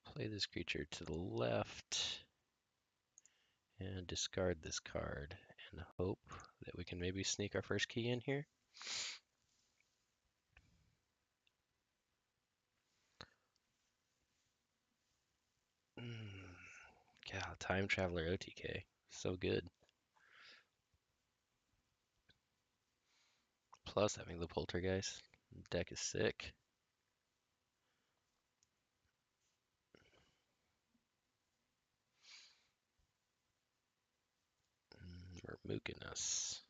Play this creature to the left. And discard this card. And hope that we can maybe sneak our first key in here. God, Time Traveler OTK. So good. Plus having the Poltergeist. Deck is sick. We're mooking us.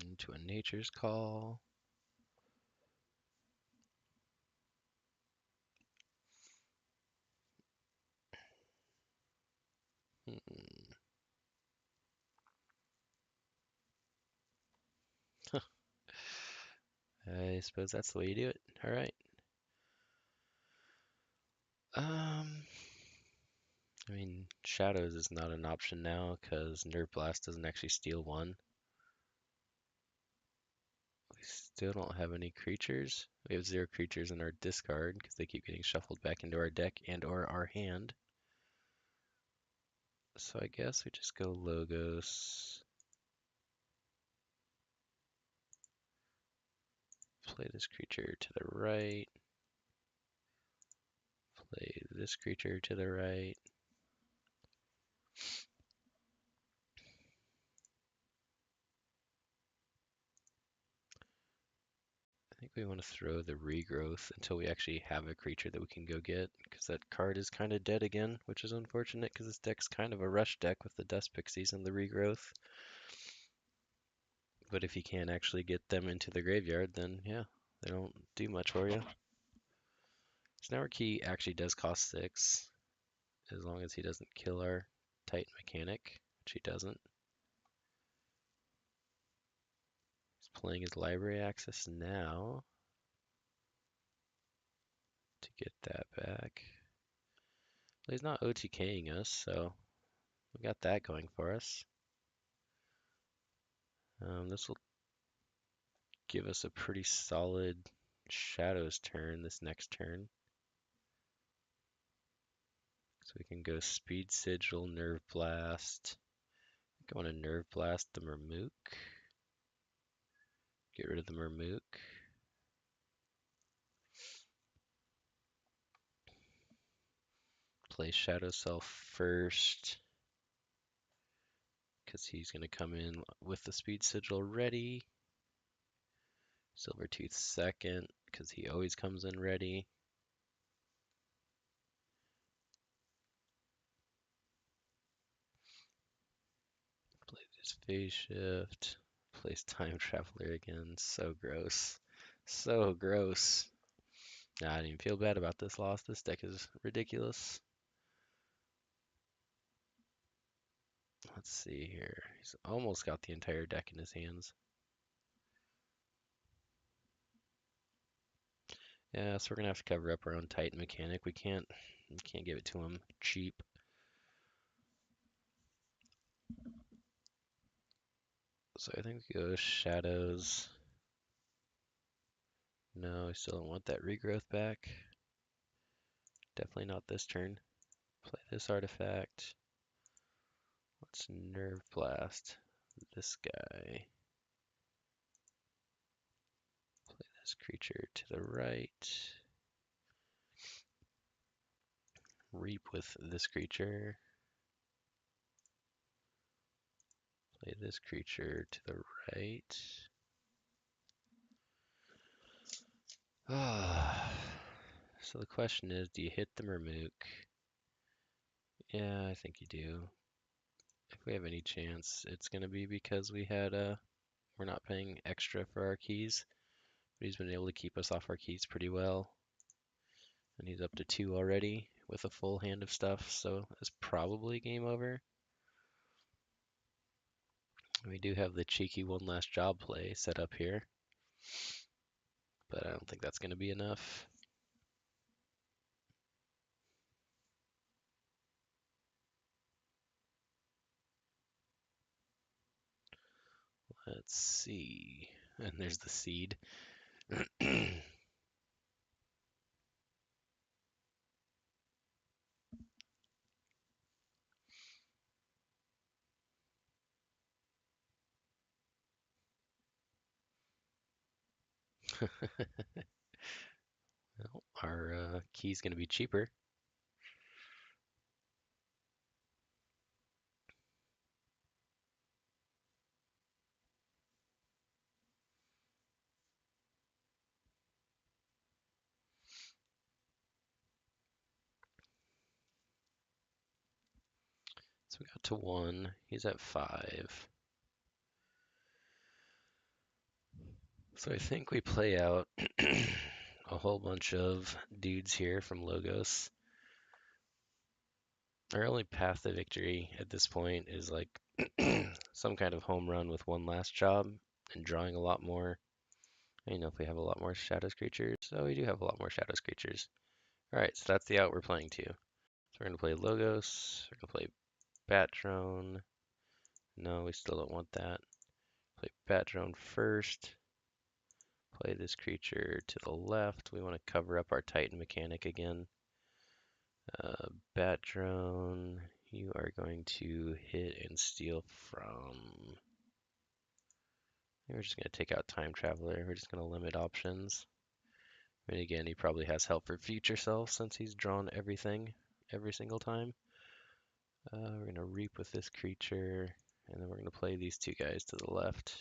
Into a Nature's Call. I suppose that's the way you do it. All right. I mean, Shadows is not an option now because Nerve Blast doesn't actually steal 1. We still don't have any creatures. We have 0 creatures in our discard because they keep getting shuffled back into our deck and or our hand. So I guess we just go Logos. Play this creature to the right. Play this creature to the right. I think we want to throw the Regrowth until we actually have a creature that we can go get, because that card is kind of dead again, which is unfortunate because this deck's kind of a rush deck with the Dust Pixies and the Regrowth. But if you can't actually get them into the graveyard, then yeah, they don't do much for you. So now our key actually does cost 6, as long as he doesn't kill our Titan mechanic, which he doesn't. He's playing his library access now to get that back. Well, he's not OTKing us, so we got that going for us. This will give us a pretty solid shadows turn this next turn. So we can go Speed Sigil, Nerve Blast. I want to Nerve Blast the Murmook. Get rid of the Murmook. Play Shadow Self first, because he's going to come in with the Speed Sigil ready. Silvertooth second, because he always comes in ready. Play this Phase Shift. Plays Time Traveler again. So gross. So gross. Nah, I didn't even feel bad about this loss. This deck is ridiculous. Let's see here. He's almost got the entire deck in his hands. Yeah, so we're gonna have to cover up our own Titan mechanic. We can't give it to him cheap. So I think we go Shadows. No, I still don't want that regrowth back. Definitely not this turn. Play this artifact. Let's Nerve Blast this guy. Play this creature to the right. Reap with this creature. Play this creature to the right. So the question is, do you hit the Murmook? Yeah, I think you do. If we have any chance, it's going to be because we're not paying extra for our keys. But he's been able to keep us off our keys pretty well. And he's up to 2 already with a full hand of stuff, so it's probably game over. We do have the cheeky one last job play set up here, but I don't think that's going to be enough. Let's see. And there's the seed. Well, our key's going to be cheaper. So we got to 1. He's at 5. So I think we play out a whole bunch of dudes here from Logos. Our only path to victory at this point is like some kind of home run with one last job and drawing a lot more. I know if we have a lot more Shadows creatures. So we do have a lot more Shadows creatures. Alright, so that's the out we're playing to. So we're going to play Logos. We're going to play Bat Drone. No, we still don't want that. Play Bat Drone first. Play this creature to the left. We want to cover up our Titan mechanic again. Bat Drone, you are going to hit and steal from... We're just going to take out Time Traveler. We're just going to limit options. And again, he probably has help for future self since he's drawn everything every single time. We're going to Reap with this creature, and then we're going to play these 2 guys to the left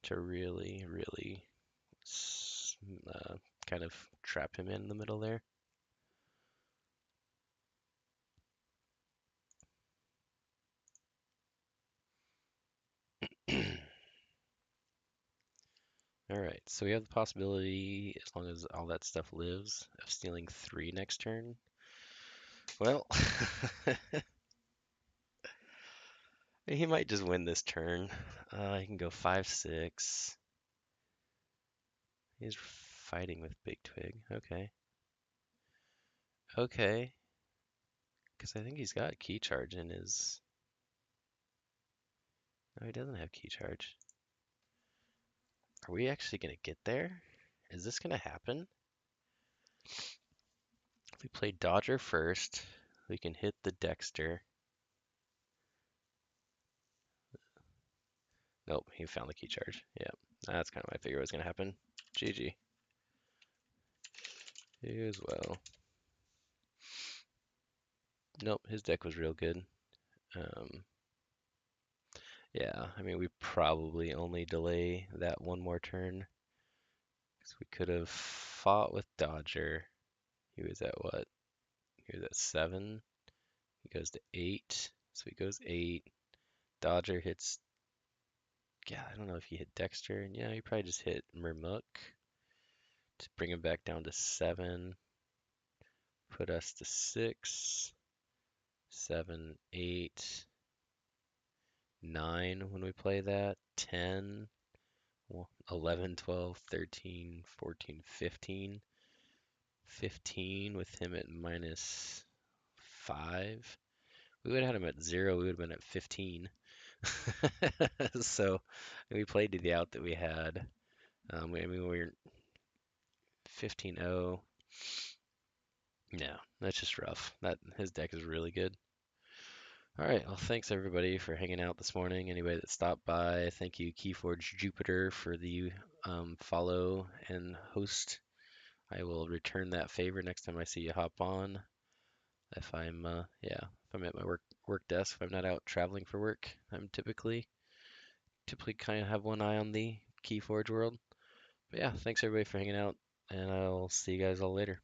to really, really kind of trap him in the middle there. All right, so we have the possibility, as long as all that stuff lives, of stealing 3 next turn. Well, he might just win this turn. He can go 5-6. He's fighting with Big Twig. Okay. Okay. Because I think he's got key charge in his. No, he doesn't have key charge. Are we actually going to get there? Is this going to happen? If we play Dodger first, we can hit the Dexter. Nope, he found the key charge. Yeah, that's kind of what I figured was going to happen. GG. You as well. Nope, his deck was real good. Yeah, I mean, we probably only delay that one more turn. Because we could have fought with Dodger. He was at what? He was at 7. He goes to 8. So he goes 8. Dodger hits. Yeah, I don't know if he hit Dexter. And yeah, he probably just hit Murmuk to bring him back down to 7. Put us to 6, 7, 8, 9 when we play that. 10, 11, 12, 13, 14, 15. 15 with him at -5. We would have had him at 0. We would have been at 15. So we played to the out that we had. I mean, we were 15-0. Yeah, that's just rough. That his deck is really good. All right, well, thanks everybody for hanging out this morning. Anybody that stopped by, thank you, Keyforge Jupiter, for the follow and host. I will return that favor next time I see you hop on. If I'm if I'm at my work desk, if I'm not out traveling for work, I'm typically kind of have one eye on the Keyforge world. But yeah, thanks everybody for hanging out, and I'll see you guys all later.